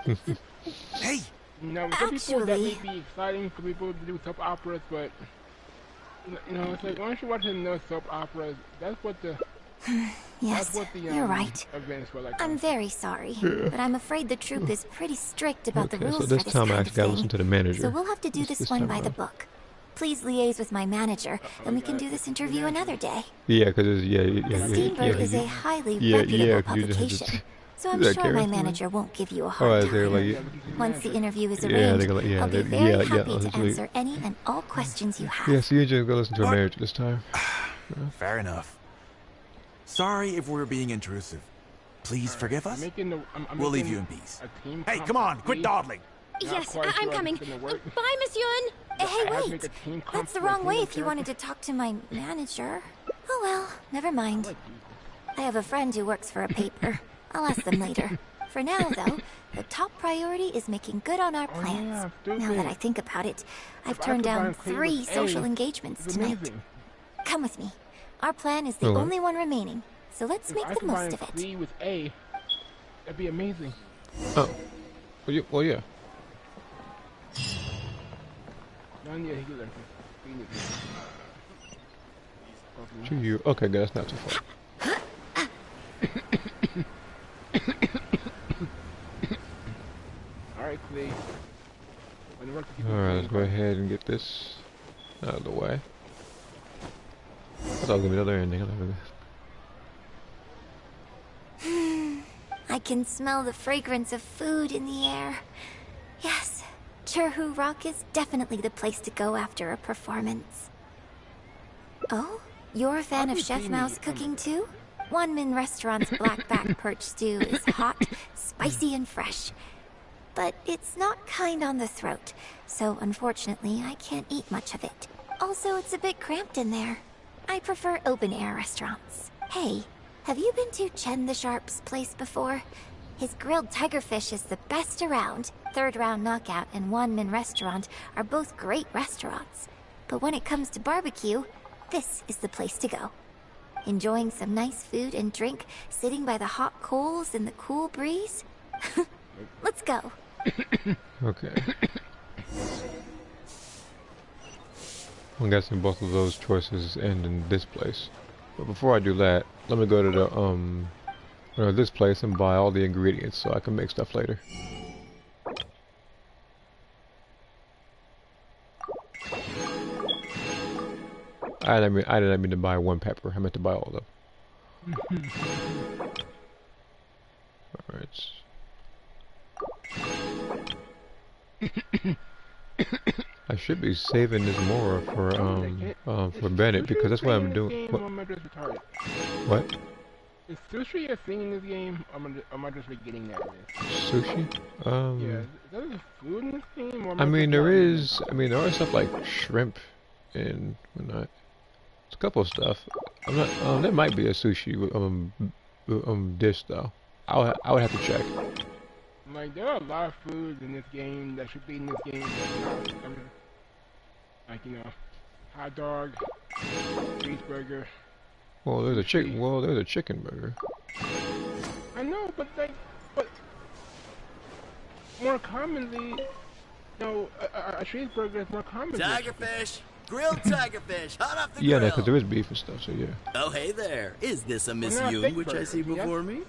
Hey, You know, some people that may Actually- be exciting for people to do soap operas, but you know, it's like once you watch enough soap operas, that's what the Yes, you're right. events were like. I'm very sorry, but I'm afraid the troupe is pretty strict about the Okay, rules so this for this time I kind of actually gotta thing. listen to the manager. So we'll have to do this one time by the around. book. Please liaise with my manager, and we can do this interview another day. Yeah, because it's The Steambird is a highly yeah, reputable you just have to publication, so I'm that sure my character? manager won't give you a Oh, hard they're time. like, Once the interview is yeah, arranged, they're like, yeah, I'll be they- very yeah, happy to let's leave. answer any and all questions you have. yeah, so you just go listen to a marriage this time. Fair enough. Sorry if we're being intrusive. Please forgive us. We'll leave you in peace. Hey, come on, quit dawdling. Yes, I'm coming. Bye, Miss Yun. Hey, wait! That's the wrong way if you wanted to talk to my manager. Oh well, never mind. I have a friend who works for a paper. I'll ask them later. For now, though, the top priority is making good on our plans. Now that I think about it, I've turned down 3 social engagements tonight. Come with me. Our plan is the only one remaining, so let's make the most of it. C with A, that'd be amazing. Oh, well, yeah. You okay? Good. That's not too far. Alright, Clay. Alright, let's go ahead and get this out of the way. I thought it was gonna be another ending. I can smell the fragrance of food in the air. Yes, Churhu Rock is definitely the place to go after a performance. Oh? You're a fan of Chef Mao's cooking too? One Min Restaurant's blackback perch stew is hot, spicy, and fresh. But it's not kind on the throat, so unfortunately I can't eat much of it. Also, it's a bit cramped in there. I prefer open-air restaurants. Hey, have you been to Chen the Sharp's place before? His grilled tigerfish is the best around. Third Round Knockout and One Min Restaurant are both great restaurants. But when it comes to barbecue, this is the place to go. Enjoying some nice food and drink, sitting by the hot coals in the cool breeze? Let's go. Okay. I'm guessing both of those choices end in this place. But before I do that, let me go to the this place and buy all the ingredients so I can make stuff later. I didn't mean to buy one pepper. I meant to buy all of them. Alright. I should be saving this more for Bennett because that's what I'm doing. What? Is sushi a thing in this game? Or am I just forgetting that it is? Sushi? Yeah, is there food in this game? Or I mean, there is. I mean, there are stuff like shrimp and whatnot. It's a couple of stuff. I'm not. There might be a sushi dish though. I would have to check. Like there are a lot of foods in this game that should be in this game. Like hot dog, cheeseburger. Well, there's a chicken. Well, there's a chicken burger. I know, but more commonly, a cheeseburger is more common. Tigerfish, grilled tigerfish, hot off the Yeah, grill. because there is beef and stuff. So yeah. Oh, hey there. Is this a Miss Yoon, which I see before me?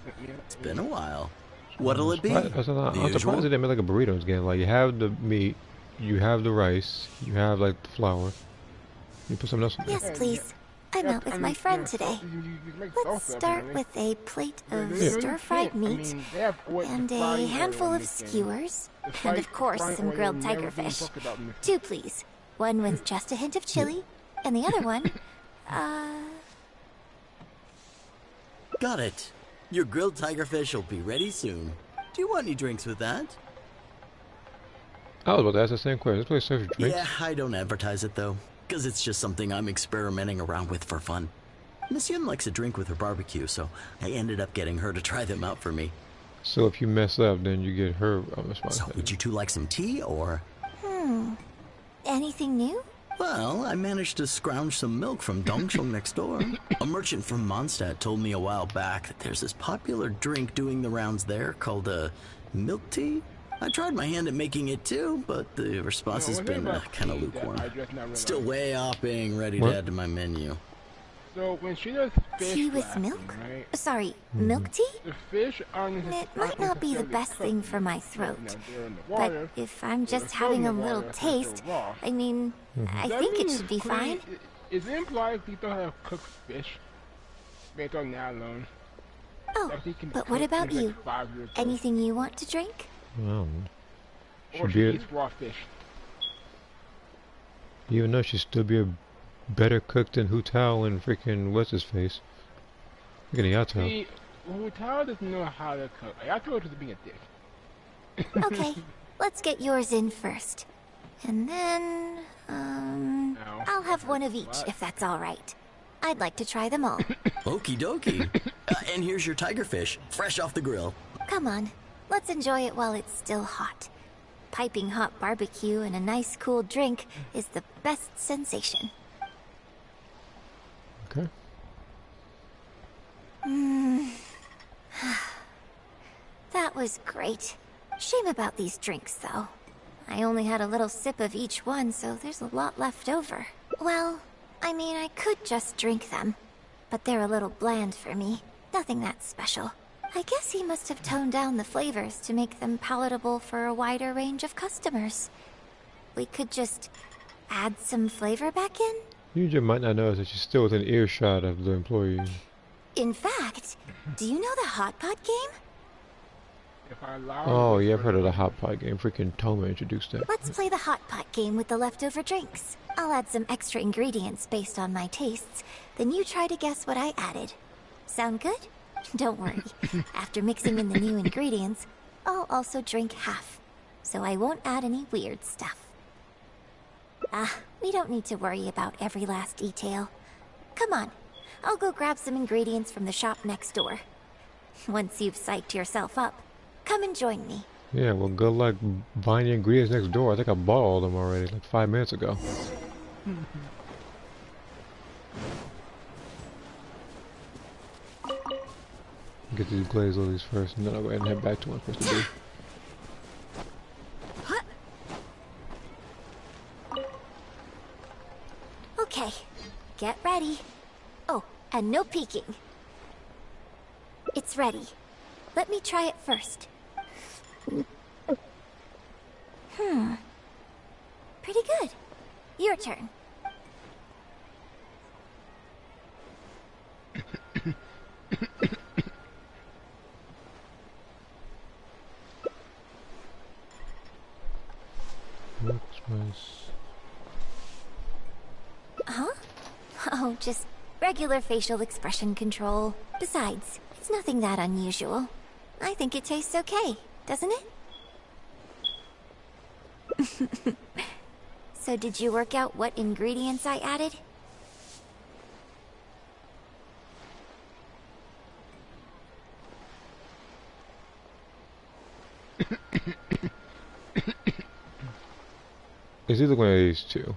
It's been a while. What'll it be? I'm surprised they didn't make like a burrito in this game. Like you have the meat, you have the rice, you have like the flour. You put something else in there. Yes, please. I'm out with my friend today. Let's start with a plate of stir-fried meat and a handful of skewers, and of course some grilled tigerfish. 2, please. One with just a hint of chili, and the other one, Got it. Your grilled tigerfish will be ready soon. Do you want any drinks with that? I was about to ask the same question. This place serves drinks? Yeah, I don't advertise it though, because it's just something I'm experimenting around with for fun. Miss Yun likes a drink with her barbecue, so I ended up getting her to try them out for me. So if you mess up, then you get her responsibility. So would you two like some tea, or? Anything new? Well, I managed to scrounge some milk from Dongcheng next door. A merchant from Mondstadt told me a while back that there's this popular drink doing the rounds there called milk tea. I tried my hand at making it too, but the response has been kind of lukewarm. Still way off being ready to add to my menu. So when she does fish Tea with blasting, milk? right? Sorry, milk tea? The fish aren't It might not be the best thing for my throat. They're in the But water. if I'm They're just floating having a in the little water since they're taste, raw. I mean, I That think it means should be clean- fine. Is it implied we don't have cooked fish based on that alone? Oh, That he can but what cook about things you? like 5 years old? Anything you want to drink? Well, Or should she be. eats raw fish. Even though she'd still be a better cook than Hu Tao and freaking what's his face. Look at Yato. See, Hutao doesn't know how to cook. I told her to being a dick. Okay, let's get yours in first. And then, I'll have one of each if that's all right. I'd like to try them all. Okie dokie. And here's your tiger fish, fresh off the grill. Come on, let's enjoy it while it's still hot. Piping hot barbecue and a nice cool drink is the best sensation. Okay. That was great. Shame about these drinks, though. I only had a little sip of each one, so there's a lot left over. Well, I mean, I could just drink them, but they're a little bland for me. Nothing that special. I guess he must have toned down the flavors to make them palatable for a wider range of customers. We could just add some flavor back in? Yuja might not notice that she's still within earshot of the employee. In fact, do you know the hot pot game? If I allow Oh, yeah, I've heard of the hot pot game. Freaking Toma introduced that. Let's play the hot pot game with the leftover drinks. I'll add some extra ingredients based on my tastes, then you try to guess what I added. Sound good? Don't worry. After mixing in the new ingredients, I'll also drink half, so I won't add any weird stuff. We don't need to worry about every last detail. Come on, I'll go grab some ingredients from the shop next door. Once you've psyched yourself up, come and join me. Yeah, well, good luck buying the ingredients next door. I think I bought all of them already, like 5 minutes ago. Get these glazed lilies first, and then I'll go ahead and head back to what I'm supposed to do. Okay, get ready. Oh, and no peeking. It's ready. Let me try it first. Pretty good. Your turn. Looks nice. Huh? Oh, just regular facial expression control. Besides, it's nothing that unusual. I think it tastes okay, doesn't it? So did you work out what ingredients I added? It's either one of these two.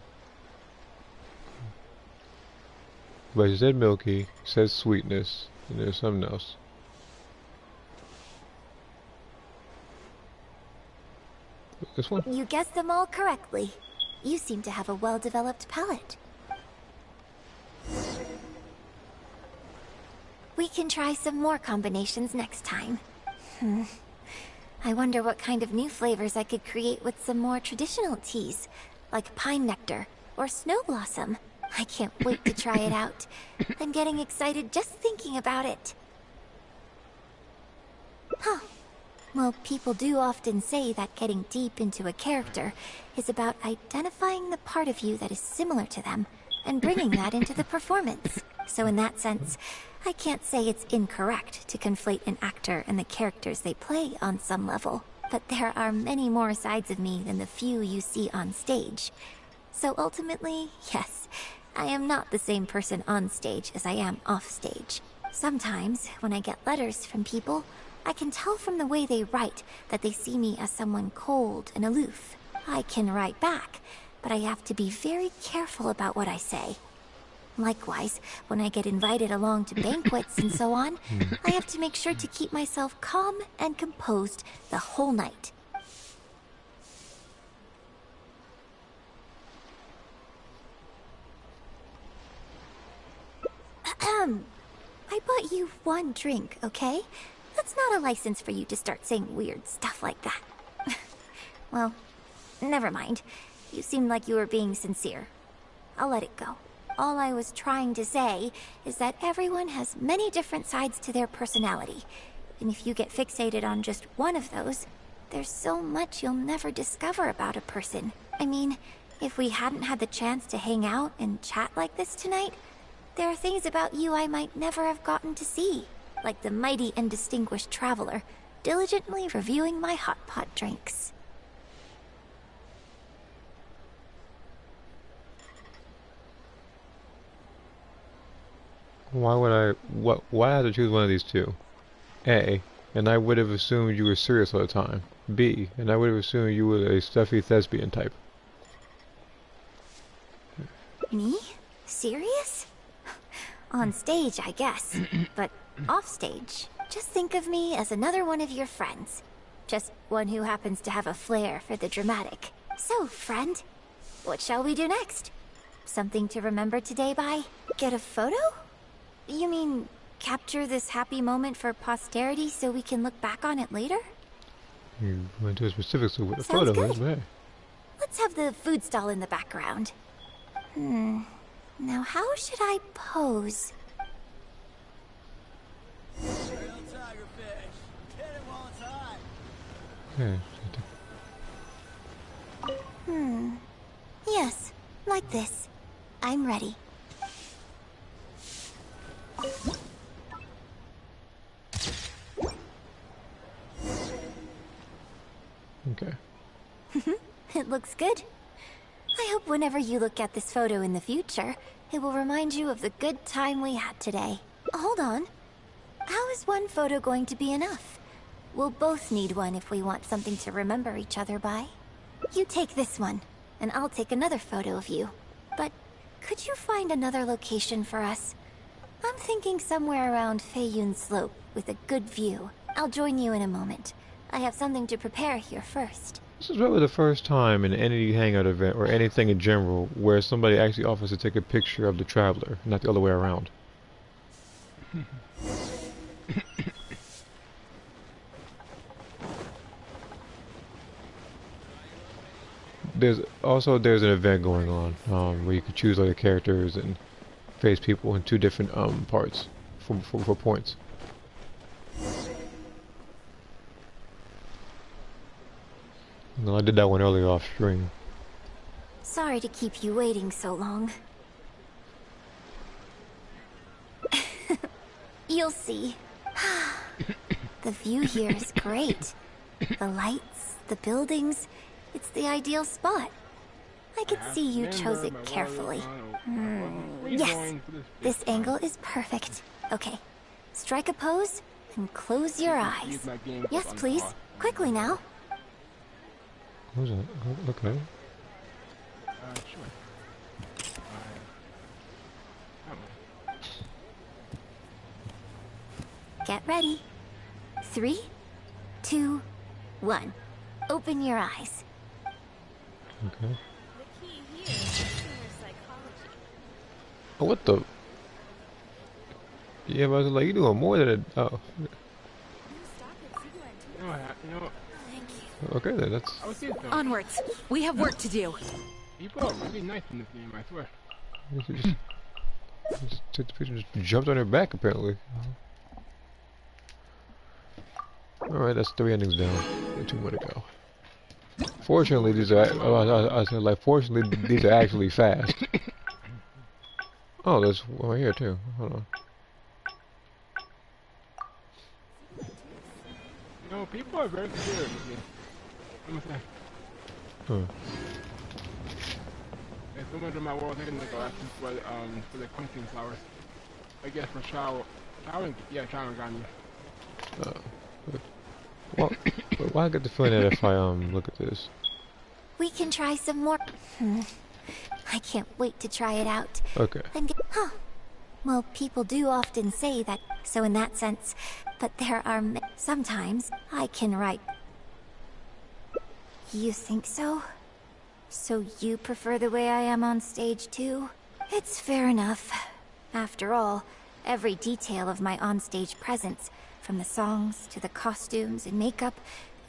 But it said milky, it says sweetness, and there's something else. This one? You guessed them all correctly. You seem to have a well-developed palate. We can try some more combinations next time. I wonder what kind of new flavors I could create with some more traditional teas, like pine nectar or snow blossom. I can't wait to try it out. I'm getting excited just thinking about it. Huh. Well, people do often say that getting deep into a character is about identifying the part of you that is similar to them and bringing that into the performance. So in that sense, I can't say it's incorrect to conflate an actor and the characters they play on some level. But there are many more sides of me than the few you see on stage. So ultimately, yes, I am not the same person on stage as I am off stage. Sometimes, when I get letters from people, I can tell from the way they write that they see me as someone cold and aloof. I can write back, but I have to be very careful about what I say. Likewise, when I get invited along to banquets and so on, I have to make sure to keep myself calm and composed the whole night. I bought you one drink, okay? That's not a license for you to start saying weird stuff like that. Well, never mind. You seemed like you were being sincere. I'll let it go. All I was trying to say is that everyone has many different sides to their personality. And if you get fixated on just one of those, there's so much you'll never discover about a person. I mean, if we hadn't had the chance to hang out and chat like this tonight, there are things about you I might never have gotten to see. Like the mighty and distinguished traveler, diligently reviewing my hot pot drinks. Why would I? Why have to choose one of these two? A. And I would have assumed you were serious all the time. B. And I would have assumed you were a stuffy thespian type. Me? Serious? On stage, I guess. But off stage, just think of me as another one of your friends. Just one who happens to have a flair for the dramatic. So, friend, what shall we do next? Something to remember today by? Get a photo? You mean, capture this happy moment for posterity so we can look back on it later? You went to specifics of what the Sounds photo good. is, man. Let's have the food stall in the background. Now how should I pose? Okay. Yes, like this. I'm ready. Okay. It looks good. I hope whenever you look at this photo in the future, it will remind you of the good time we had today. Hold on. How is one photo going to be enough? We'll both need one if we want something to remember each other by. You take this one, and I'll take another photo of you. But could you find another location for us? I'm thinking somewhere around Feiyun Slope with a good view. I'll join you in a moment. I have something to prepare here first. This is probably the first time in any Hangout event or anything in general where somebody actually offers to take a picture of the traveler, not the other way around. There's an event going on where you can choose other characters and face people in two different parts for points. No, I did that one earlier off stream. Sorry to keep you waiting so long. You'll see. The view here is great. The lights, the buildings, it's the ideal spot. I could see you chose it carefully. Yes, this angle is perfect. Okay, strike a pose and close your eyes. Yes, please. Quickly now. Who's that? Oh, okay. Get ready. 3, 2, 1. Open your eyes. Okay. Oh, what the? Yeah, but I was like, you doing more than a. Oh. Okay, then that's. Onwards. We have work to do. People are really nice in this game, I swear. Just took the picture and just jumped on her back, apparently. Alright, that's 3 endings down. And 2 more to go. Fortunately, these are. I said, like, fortunately, these are actually fast. Oh, there's one right here, too. Hold on. No, people are very good with me. Let me say. There's so much of my world taking like asking for the quinting flowers. I guess for showering Ganya. Well, why I get the feeling that if I look at this. We can try some more. I can't wait to try it out. Okay. Huh. Well, people do often say that, so in that sense, but there are sometimes I can write. You think so? So you prefer the way I am on stage too? It's fair enough. After all, Every detail of my onstage presence, from the songs to the costumes and makeup,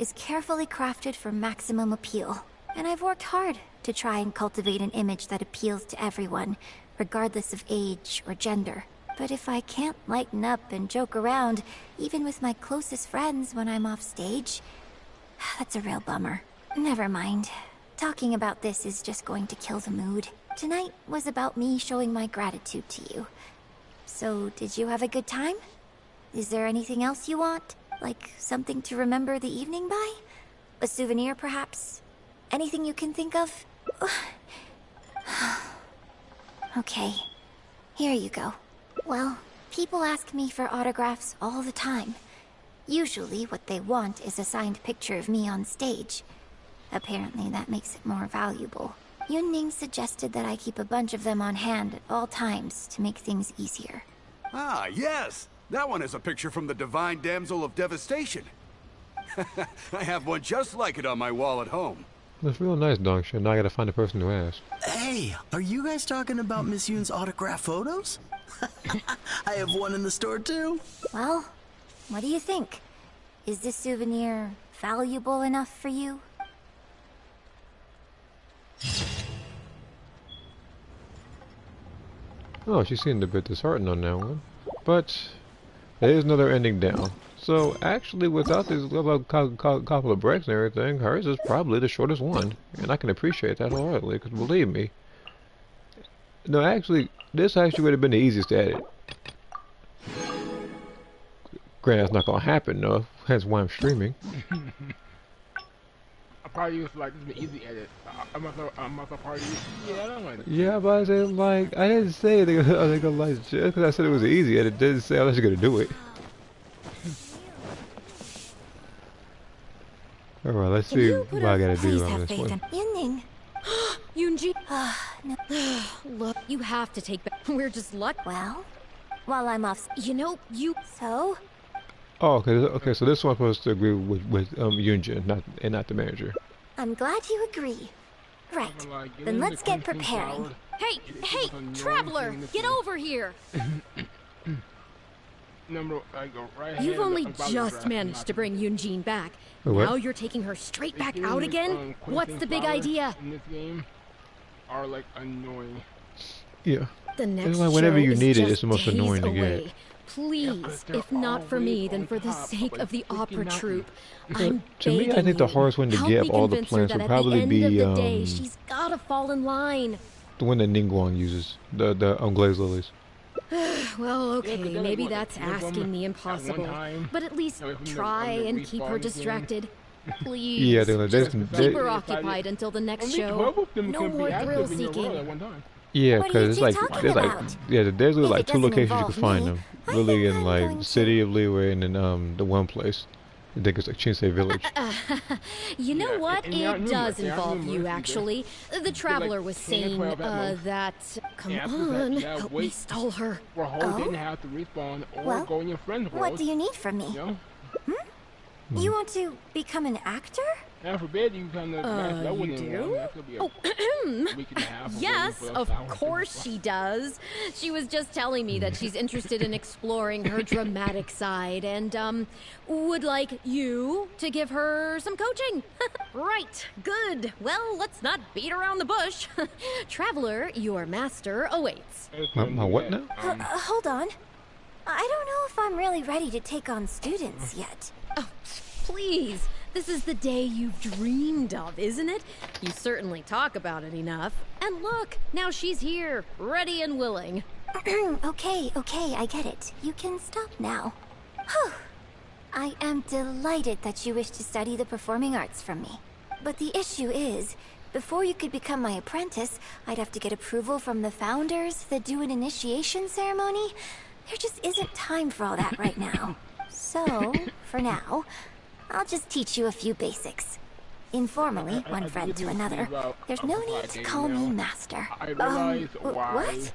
is carefully crafted for maximum appeal. And I've worked hard to try and cultivate an image that appeals to everyone, regardless of age or gender. But if I can't lighten up and joke around, even with my closest friends when I'm off stage, that's a real bummer. Never mind. Talking about this is just going to kill the mood. Tonight was about me showing my gratitude to you. So, did you have a good time? Is there anything else you want? Like something to remember the evening by? A souvenir, perhaps? Anything you can think of? Okay, here you go. Well, people ask me for autographs all the time. Usually what they want is a signed picture of me on stage. Apparently that makes it more valuable. Yunning suggested that I keep a bunch of them on hand at all times to make things easier. Ah, yes! That one is a picture from the Divine Damsel of Devastation. I have one just like it on my wall at home. That's real nice, Dongshin. Now I gotta find the person who asked. Hey, are you guys talking about Miss Yoon's autograph photos? I have one in the store too. Well, what do you think? Is this souvenir valuable enough for you? Oh, she seemed a bit disheartened on that one. But there is another ending down. So actually, without this couple of breaks and everything, hers is probably the shortest one. And I can appreciate that wholeheartedly, because believe me. No, actually, this actually would have been the easiest to edit. Granted, that's not going to happen, though. That's why I'm streaming. I probably use like this is an easy edit. I must have probably used, yeah, I don't like it. Yeah, but I said, like, I didn't say they gonna like shit, because I said it was easy, and it didn't say I was gonna do it. Alright, let's see what I gotta do on this one. Yunning. Yoonji. No. Look, you have to take back. We're just luck. Well, while I'm off, You know, you. so Oh, okay, so this one's supposed to agree with Yoonjin, not the manager. I'm glad you agree. Right. Then let's get preparing. Hey, Traveler, get over here. You've only just managed to bring Yoonjin back. What? Now you're taking her straight back out again? What's the big idea? In this game are like annoying. Yeah. The next like whenever show you is need it, just it's the most days annoying to away. get. Please, they're if not for me, always then on for the top, sake but of the freaking opera out. troupe, I'm To me, I begging think the you, hardest one to help get me of all the convince her plants that would at probably the end be of the day, she's gotta fall in line. the one that Ningguang uses, the glazed lilies. Well, okay, Yeah, maybe like, that's there's one asking the at one impossible. time, But at least from the- try from the and keep her respawn game. distracted. Please. Yeah, they're like, Just they- keep her they- occupied until the next Only show. 12 of them No can be more active thrill in your world seeking. at one time. Yeah, What are because you it's two like talking there's like about? there's really If like it two doesn't locations you can involve find me, them. I Really think in I'm like going City to- of Leeway and then the one place. I think it's like Chinsei Village. You know Yeah, what? and they aren't It does numerous. They aren't involve you, numerous either. actually. The like Traveler was 10 or saying 12 at most. that... Come Yeah, after that, on, yeah, help me wait. stall her. For a whole Oh? day and a half to respawn or Well, go in your friend's world. what do you need from me? You know? You want to become an actor? And forbid you kind of match up with you anyone. do? That could be a Oh, week and a half. of yes, waiting for of those hours. course she does. She was just telling me that she's interested in exploring her dramatic side and, would like you to give her some coaching. Right, good. Well, let's not beat around the bush. Traveler, your master awaits. My what now? Hold on. I don't know if I'm really ready to take on students yet. Oh, please. This is the day you've dreamed of, isn't it? You certainly talk about it enough. And look, now she's here, ready and willing. Okay, I get it. You can stop now. Whew. I am delighted that you wish to study the performing arts from me. But the issue is, before you could become my apprentice, I'd have to get approval from the founders, that do an initiation ceremony. There just isn't time for all that right now. So, for now, I'll just teach you a few basics. Informally, one friend to another. There's no need to call me master. I realize why. What?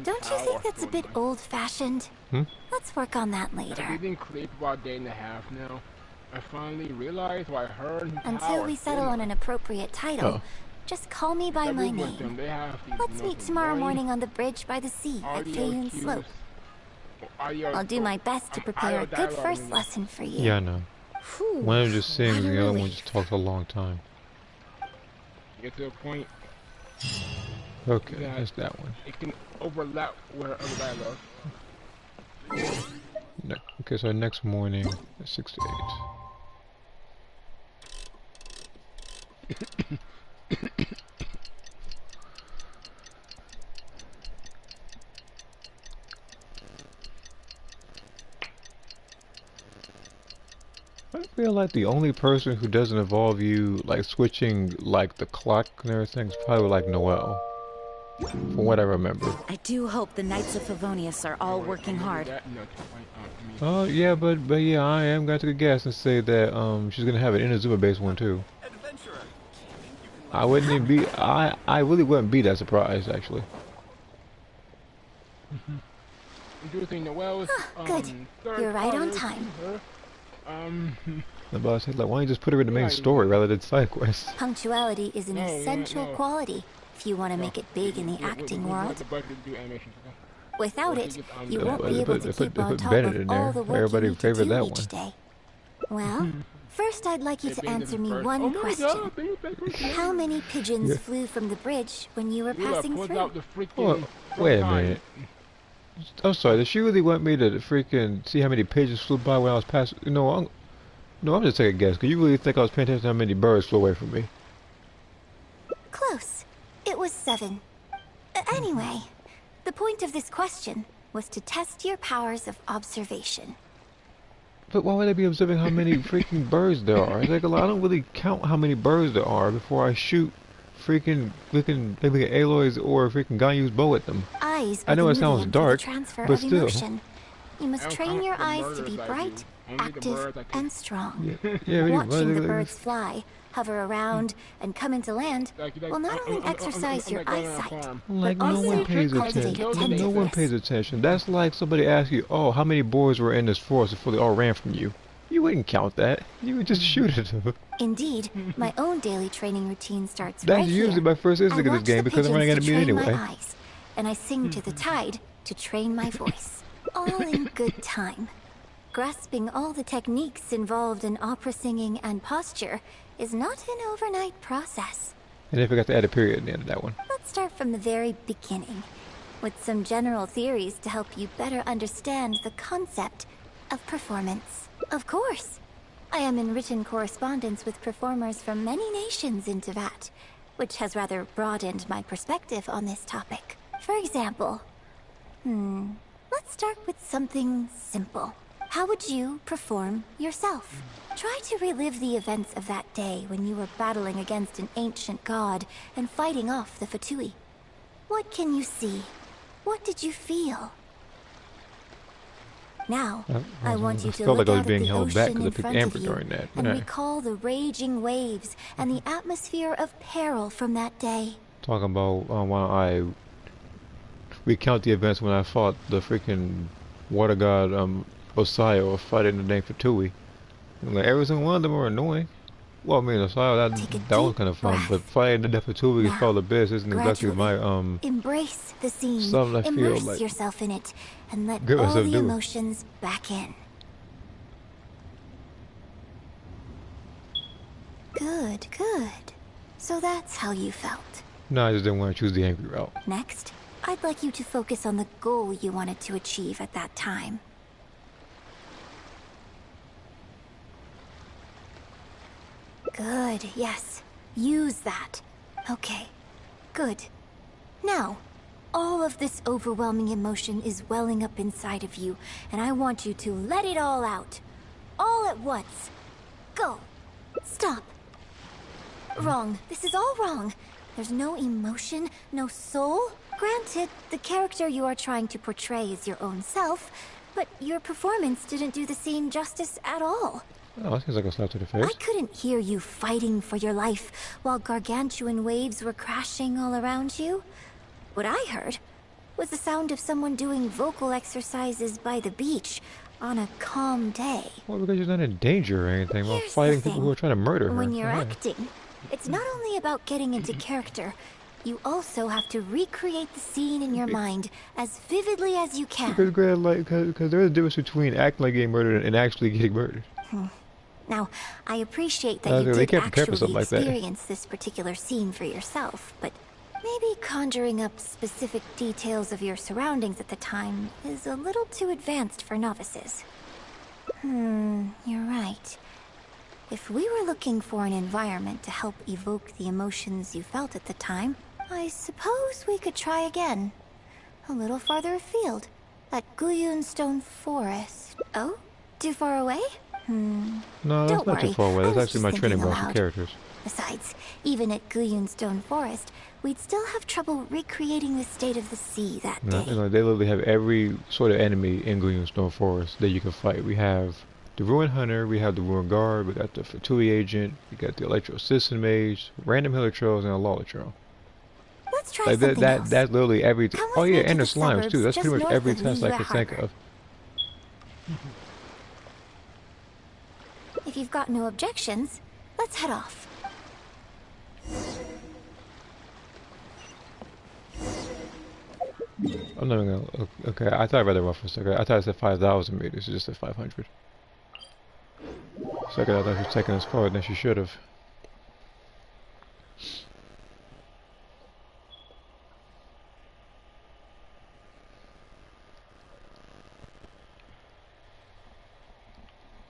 Don't you think that's a bit old-fashioned? Hmm? Let's work on that I've later. been asleep about a day and a half now. I finally realized why her and Until we settle on an appropriate title, Oh. just call me by my name. Let's meet tomorrow morning on the bridge by the sea at Feiyun Slope. audio. I'll do my best to prepare a good first lesson for you. Yeah, I know. Whew, One of them just sings what a and the other one relief. just talks a long time. Get to a point. Okay, Yeah. that's that one. It can overlap with other dialogue. Okay, so next morning at 6 to 8. I feel like the only person who doesn't involve you, like switching like the clock and everything, is probably like Noelle. From what I remember. I do hope the Knights of Favonius are all working hard. Oh yeah, but yeah, I am going to take a guess and say that she's gonna have an Inazuma based one too. I wouldn't even be I really wouldn't be that surprised actually. Introducing Noelle's Good. third You're right on color time. to her. The boss said, like, why don't you just put her in the main story rather than side quests? Punctuality is an essential quality if you want to make it big in the acting world. Without it, you won't be able to keep on top of all the work you need to do each day. Well, first I'd like you to answer me one question. How many pigeons flew from the bridge when you were passing through? Oh, wait a minute. I'm sorry, does she really want me to freaking see how many pigeons flew by when I was passing? No, I'm just taking a guess. Cause you really think I was paying attention to how many birds flew away from me? Close. It was 7. Anyway, the point of this question was to test your powers of observation. But why would I be observing how many freaking birds there are? It's like, I don't really count how many birds there are before I shoot freaking maybe Aloy's or freaking Ganyu's bow at them. Eyes I know are it the sounds medium for the dark, transfer but of still. emotion. You must train your eyes to be bright, active, and strong. Watching the birds fly, hover around, and come into land will not only exercise your eyesight, Like, but no also one pays cultivate attention. No one attentiveness. pays attention. That's like somebody asks you, oh, how many boys were in this forest before they all ran from you? You wouldn't count that. You would just shoot at them. Indeed, my own daily training routine starts That's right usually here. my first instinct in I this watch game the because I'm running out of pigeons meat to train anyway. my eyes, and I sing to the tide to train my voice. All in good time. Grasping all the techniques involved in opera singing and posture is not an overnight process. And they forgot to add a period at the end of that one. Let's start from the very beginning, with some general theories to help you better understand the concept of performance. Of course, I am in written correspondence with performers from many nations in Teyvat, which has rather broadened my perspective on this topic. For example, let's start with something simple. How would you perform yourself? Try to relive the events of that day when you were battling against an ancient god and fighting off the Fatui. What can you see? What did you feel? Now, I want you to felt look like I was out being at the held back ocean because I in picked front of Amber you during that. and Yeah. recall the raging waves and the atmosphere of peril from that day. Talking about when I recount the events when I fought the freaking water god Osai or fighting the name Fatui. Like, every single one of them are annoying. Well, I mean, Osai, that was kind of fun, but fighting the Fatui and Fall Abyss isn't exactly my Embrace the scene. something I feel Immerse like yourself in it and let give all myself the do it. emotions back in. Good, good. So that's how you felt. No, I just didn't want to choose the angry route. Next, I'd like you to focus on the goal you wanted to achieve at that time. Good, yes. Use that. Okay, good. Now, all of this overwhelming emotion is welling up inside of you, and I want you to let it all out. All at once. Go. Stop. Wrong. This is all wrong. There's no emotion, no soul. Granted, the character you are trying to portray is your own self, but your performance didn't do the scene justice at all. Oh, that seems like a slap to the face. I couldn't hear you fighting for your life while gargantuan waves were crashing all around you. What I heard was the sound of someone doing vocal exercises by the beach on a calm day. Well, because you're not in danger or anything while Here's the fighting people thing. who are trying to murder her. When you're Yeah. acting, it's not only about getting into character, You also have to recreate the scene in your mind as vividly as you can. Because, Grant, like, because there's a difference between acting like getting murdered and actually getting murdered. Now, I appreciate that you They did can't prepare for actually something like that. experience this particular scene for yourself, but maybe conjuring up specific details of your surroundings at the time is a little too advanced for novices. You're right. If we were looking for an environment to help evoke the emotions you felt at the time, I suppose we could try again. A little farther afield, at Guyun Stone Forest. Oh? Too far away? No, that's Don't not too worry, far away. I That's was actually just my training thinking ground for aloud. characters. Besides, even at Guyun Stone Forest, we'd still have trouble recreating the state of the sea that No, day. you know, they literally have every sort of enemy in Guyun Stone Forest that you can fight. We have the Ruin Hunter, we have the Ruin Guard, we got the Fatui Agent, we got the Electro System Mage, random Healer Trolls, and a Lawler Troll. Let's try Like something else. that's literally everything. Come Oh with yeah, me to and the the slimes too. suburbs That's pretty just much north every of test I Liyue can think Harbor. of. If you've got no objections, let's head off. I'm not even gonna. Okay, I thought I read that wrong for a second. I thought it said 5,000 meters. It just said 500. Second, I thought she was taking us forward than she should have.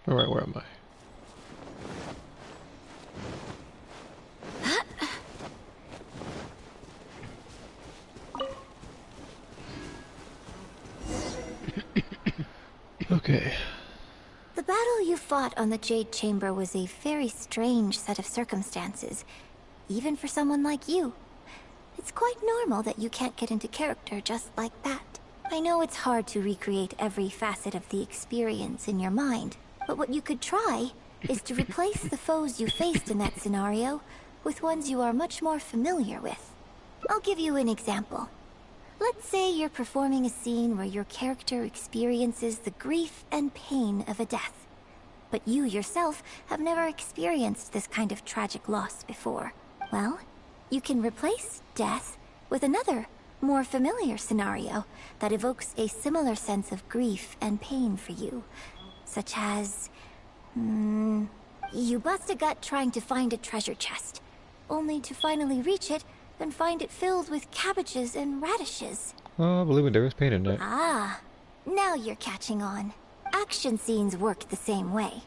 All right, where am I? Okay. The battle you fought on the Jade Chamber was a very strange set of circumstances, even for someone like you. It's quite normal that you can't get into character just like that. I know it's hard to recreate every facet of the experience in your mind, but what you could try is to replace the foes you faced in that scenario with ones you are much more familiar with. I'll give you an example. Let's say you're performing a scene where your character experiences the grief and pain of a death. But you yourself have never experienced this kind of tragic loss before. Well, you can replace death with another, more familiar scenario that evokes a similar sense of grief and pain for you. Such as... you bust a gut trying to find a treasure chest, only to finally reach it and find it filled with cabbages and radishes. Oh, believe me, there is pain in that. Ah, now you're catching on. Action scenes work the same way.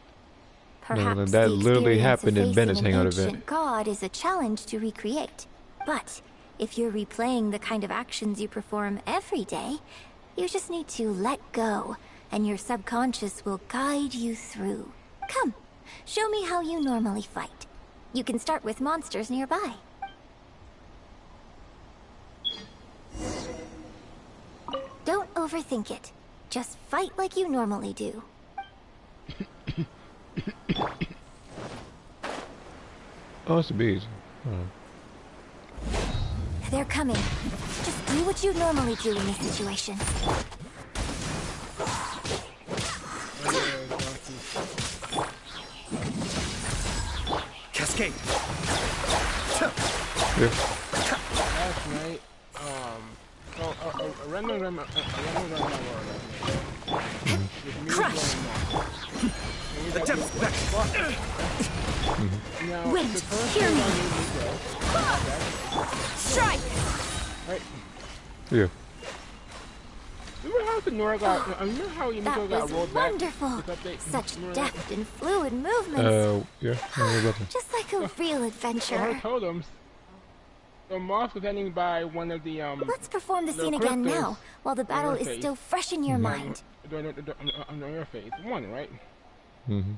Perhaps that the literally experience happened of in Bennett's facing an Hangout event. ancient god is a challenge to recreate. But if you're replaying the kind of actions you perform every day, you just need to let go, and your subconscious will guide you through. Come, show me how you normally fight. You can start with monsters nearby. Don't overthink it. Just fight like you normally do. Oh, it's the bees. They're coming. Just do what you normally do in this situation. Cascade. Yeah. Last night, a random world. Crush! Now, Wait, the first hear thing me. I need to go, Strike! right? Yeah. Remember how the Nora got? Remember how Emiko That got was rolled back? wonderful. This update? Such Remember depth and fluid movements. Yeah. What about that? Just like a real Her adventure. totems. So Moss was standing by one of the Let's perform the little scene again crystals now, while the battle her is face. still fresh in your mind. on your face. One, right? Mm-hmm.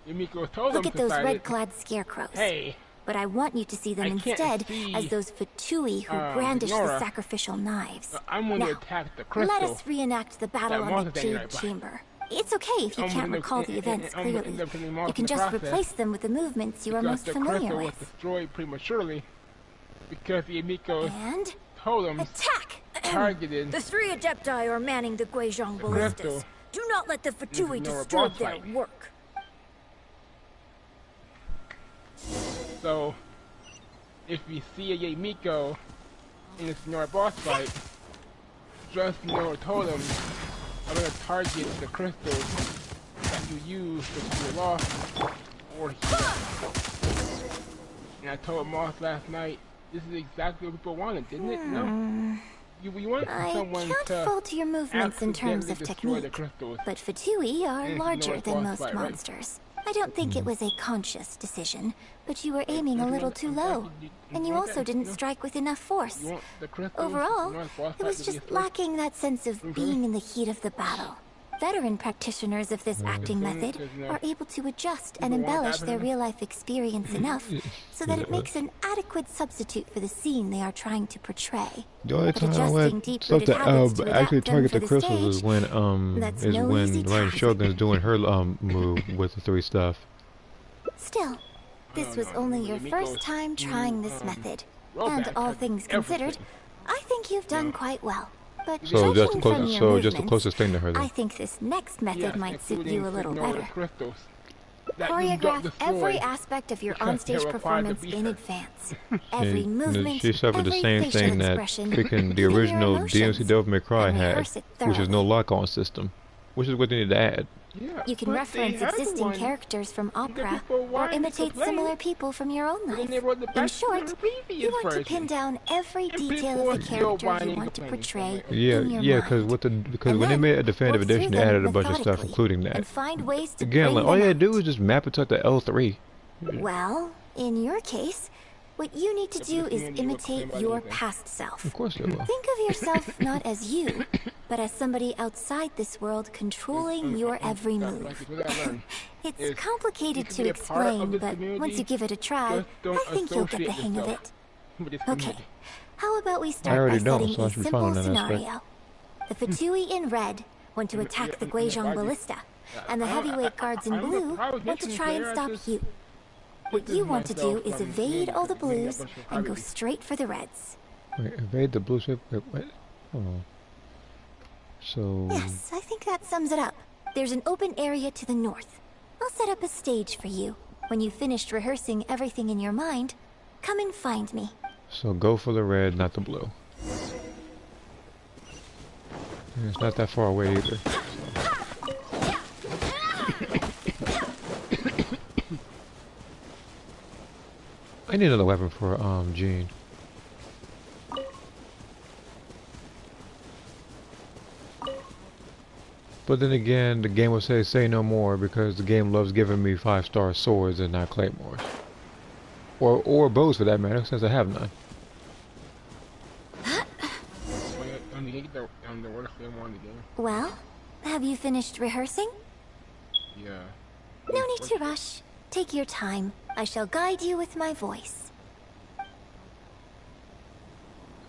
Emiko told Look them at those decided, red-clad scarecrows. hey, But I want you to see them I can't instead see, as those Fatui who brandish the Nora. sacrificial knives. I'm going Now, to attack the crystal. let us reenact the battle that on Moss the is standing Jade right by. Chamber. It's okay if you I'm can't gonna- recall the events I'm gonna clearly. end up putting Moss You in can the just process replace them with the movements you are because most the familiar crystal was with. destroyed prematurely because the Emiko's And totems attack! targeted The three Adepti are manning the Guizhong ballistas. crystal. Do not let the Fatui This is Nora disturb boss their fight. work. So if you see a Miko in the Sonora boss fight, just know or told him I'm gonna target the crystals that you use to your lost or heal. And I told Moss last night, this is exactly what people wanted, didn't it? No? You wanted someone can't to fault your movements in terms of destroy the technique, crystals. but Fatui are And larger Sonora than boss most fight, right? monsters. I don't think it was a conscious decision, but you were aiming a little too low, and you also didn't strike with enough force. Overall, it was just lacking that sense of being in the heat of the battle. Veteran practitioners of this acting method are able to adjust and embellish their real-life experience enough so that it makes an adequate substitute for the scene they are trying to portray. The only But time I adjusting went deep-rooted stuff to habits to actually adapt them target for the the crystals stage, that's is no when easy Ryan task. Shogun's doing her move with the 3 stuff. Still, this was only your first time trying this method, and all things considered, I think you've done quite well. But So judging from your just the movements, closest thing to her I then. think this next method might suit you a little better. That Choreograph every aspect of your onstage performance in advance. Every movement, she suffered the every same facial thing that expression, freaking the even your original emotions, DMC Devil May Cry and had, rehearse it which is no thoroughly. lock-on system, which is what they need to add. You can reference existing characters from opera or imitate similar people from your own life. In short, you want to pin down every detail of the character you want to portray in your mind. Because when they made a definitive Work through edition, they them added a bunch of stuff, methodically including that. and find ways to Again, bring like all them you had out. to do was just map it to like the L3. Well, in your case, what you need to do is imitate your past self. Of course they will. Think of yourself not as you, but as somebody outside this world controlling your every move. It's complicated to explain, but once you give it a try, I think you'll get the hang of it. Okay, how about we start by setting a simple scenario. The Fatui in red want to attack the Guizhong Ballista, and the heavyweight guards in blue want to try and stop you. What you want to do is evade all the blues and go straight for the reds. Wait, evade the blue ship? Wait, what? Hold on. So... Yes, I think that sums it up. There's an open area to the north. I'll set up a stage for you. When you've finished rehearsing everything in your mind, come and find me. So go for the red, not the blue. And it's not that far away either. I need another weapon for Jean. But then again, the game will say no more because the game loves giving me 5-star swords and not claymores. Or bows for that matter, since I have none. Well, have you finished rehearsing? Yeah. No need to rush. Take your time. I shall guide you with my voice.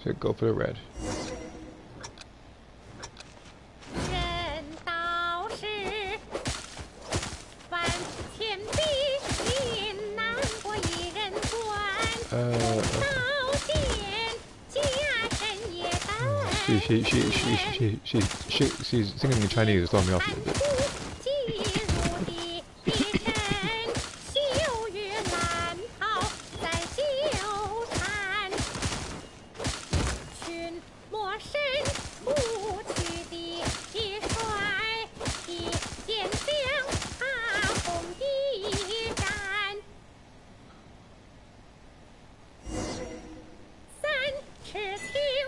So go for the red. She's singing in Chinese. It's throwing me off a little bit.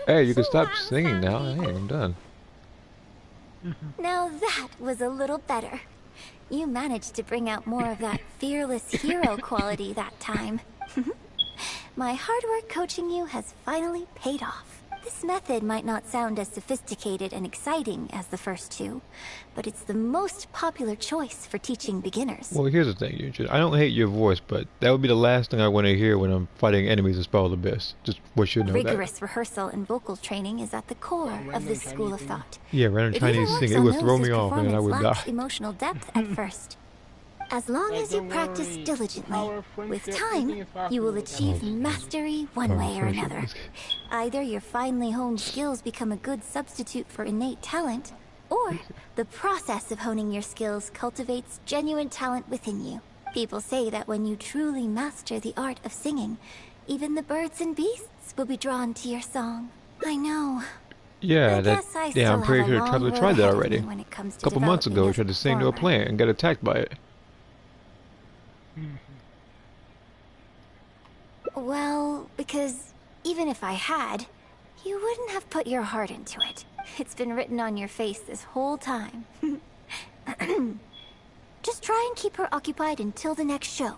Hey, you can stop singing now. Hey, I'm done. Now that was a little better. You managed to bring out more of that fearless hero quality that time. My hard work coaching you has finally paid off. This method might not sound as sophisticated and exciting as the first two, but it's the most popular choice for teaching beginners. Well, here's the thing, Yujin. I don't hate your voice, but that would be the last thing I want to hear when I'm fighting enemies in Spell Abyss. Just what you know Rigorous rehearsal and vocal training is at the core of this school of thought. Yeah, random Chinese singing. It would throw me off and I would die. Emotional depth at first. As long as you practice diligently, with time, you will achieve mastery one way or another. Either your finely honed skills become a good substitute for innate talent, or the process of honing your skills cultivates genuine talent within you. People say that when you truly master the art of singing, Even the birds and beasts will be drawn to your song. I know. Yeah, I that. guess I Yeah, still I'm have pretty a sure long Traveler road tried that ahead of already. me when it comes A to couple months developing ago, he as a tried to sing to a performer. plant and got attacked by it. Well, because even if I had, you wouldn't have put your heart into it. It's been written on your face this whole time. Just try and keep her occupied until the next show.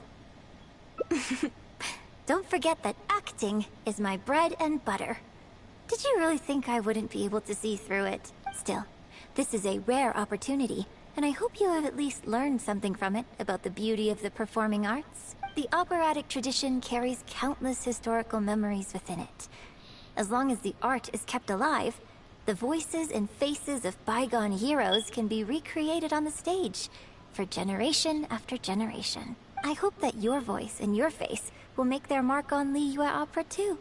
Don't forget that acting is my bread and butter. Did you really think I wouldn't be able to see through it? Still, this is a rare opportunity, and I hope you have at least learned something from it about the beauty of the performing arts. The operatic tradition carries countless historical memories within it. As long as the art is kept alive, the voices and faces of bygone heroes can be recreated on the stage for generation after generation. I hope that your voice and your face will make their mark on Liyue Opera too.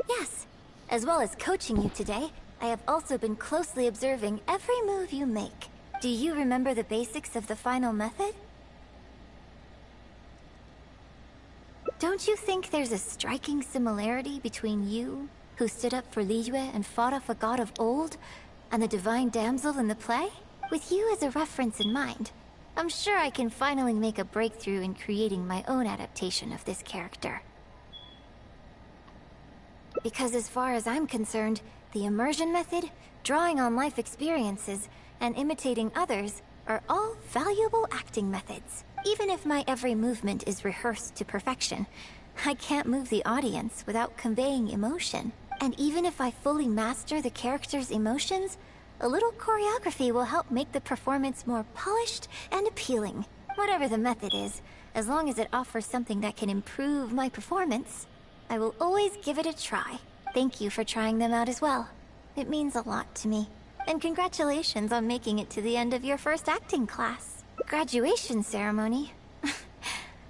Yes, as well as coaching you today, I have also been closely observing every move you make. Do you remember the basics of the final method? Don't you think there's a striking similarity between you, who stood up for Liyue and fought off a god of old, and the divine damsel in the play? With you as a reference in mind, I'm sure I can finally make a breakthrough in creating my own adaptation of this character. Because as far as I'm concerned, the immersion method, drawing on life experiences, and imitating others are all valuable acting methods. Even if my every movement is rehearsed to perfection, I can't move the audience without conveying emotion. And even if I fully master the character's emotions, a little choreography will help make the performance more polished and appealing. Whatever the method is, as long as it offers something that can improve my performance, I will always give it a try. Thank you for trying them out as well. It means a lot to me. And congratulations on making it to the end of your first acting class. Graduation ceremony?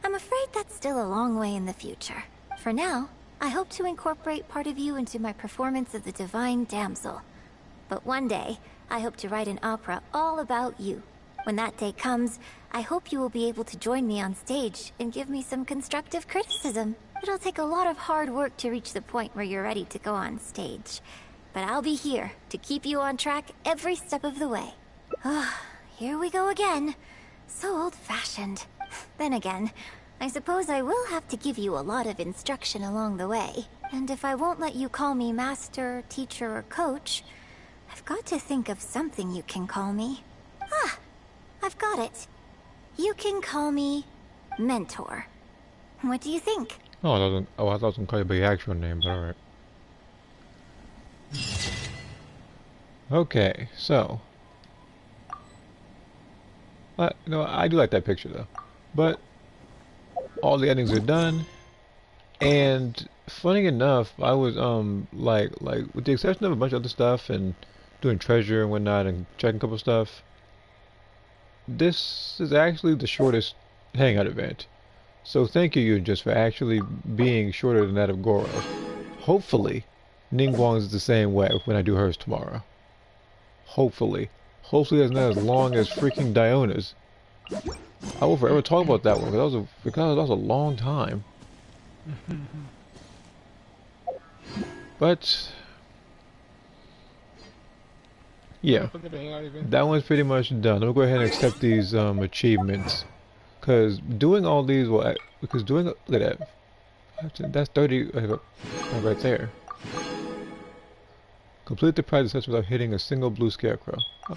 I'm afraid that's still a long way in the future. For now, I hope to incorporate part of you into my performance of the Divine Damsel. But one day, I hope to write an opera all about you. When that day comes, I hope you will be able to join me on stage and give me some constructive criticism. It'll take a lot of hard work to reach the point where you're ready to go on stage. But I'll be here to keep you on track every step of the way. Ah, here we go again. So old-fashioned. Then again, I suppose I will have to give you a lot of instruction along the way. And if I won't let you call me master, teacher, or coach, I've got to think of something you can call me. Ah, I've got it. You can call me mentor. What do you think? Oh, I thought it was gonna call you by your actual name, but alright. Okay, so. No, I do like that picture though. But all the endings are done, and funny enough, I was like with the exception of a bunch of other stuff and doing treasure and whatnot and checking a couple stuff. This is actually the shortest Hangout event. So thank you, just for actually being shorter than that of Goro. Hopefully, Ningguang's is the same way when I do hers tomorrow. Hopefully. Hopefully it's not as long as freaking Diona's. I will forever talk about that one, because that was a long time. But yeah, that one's pretty much done. I'm gonna go ahead and accept these achievements, because doing all these will, because doing, look at that, that's 30 right there. Complete the prize assessment without hitting a single blue scarecrow. Oh.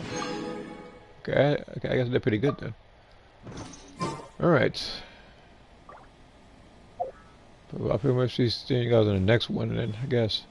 Okay, I guess they're pretty good then. Alright. I'll pretty much see you guys in the next one then, I guess.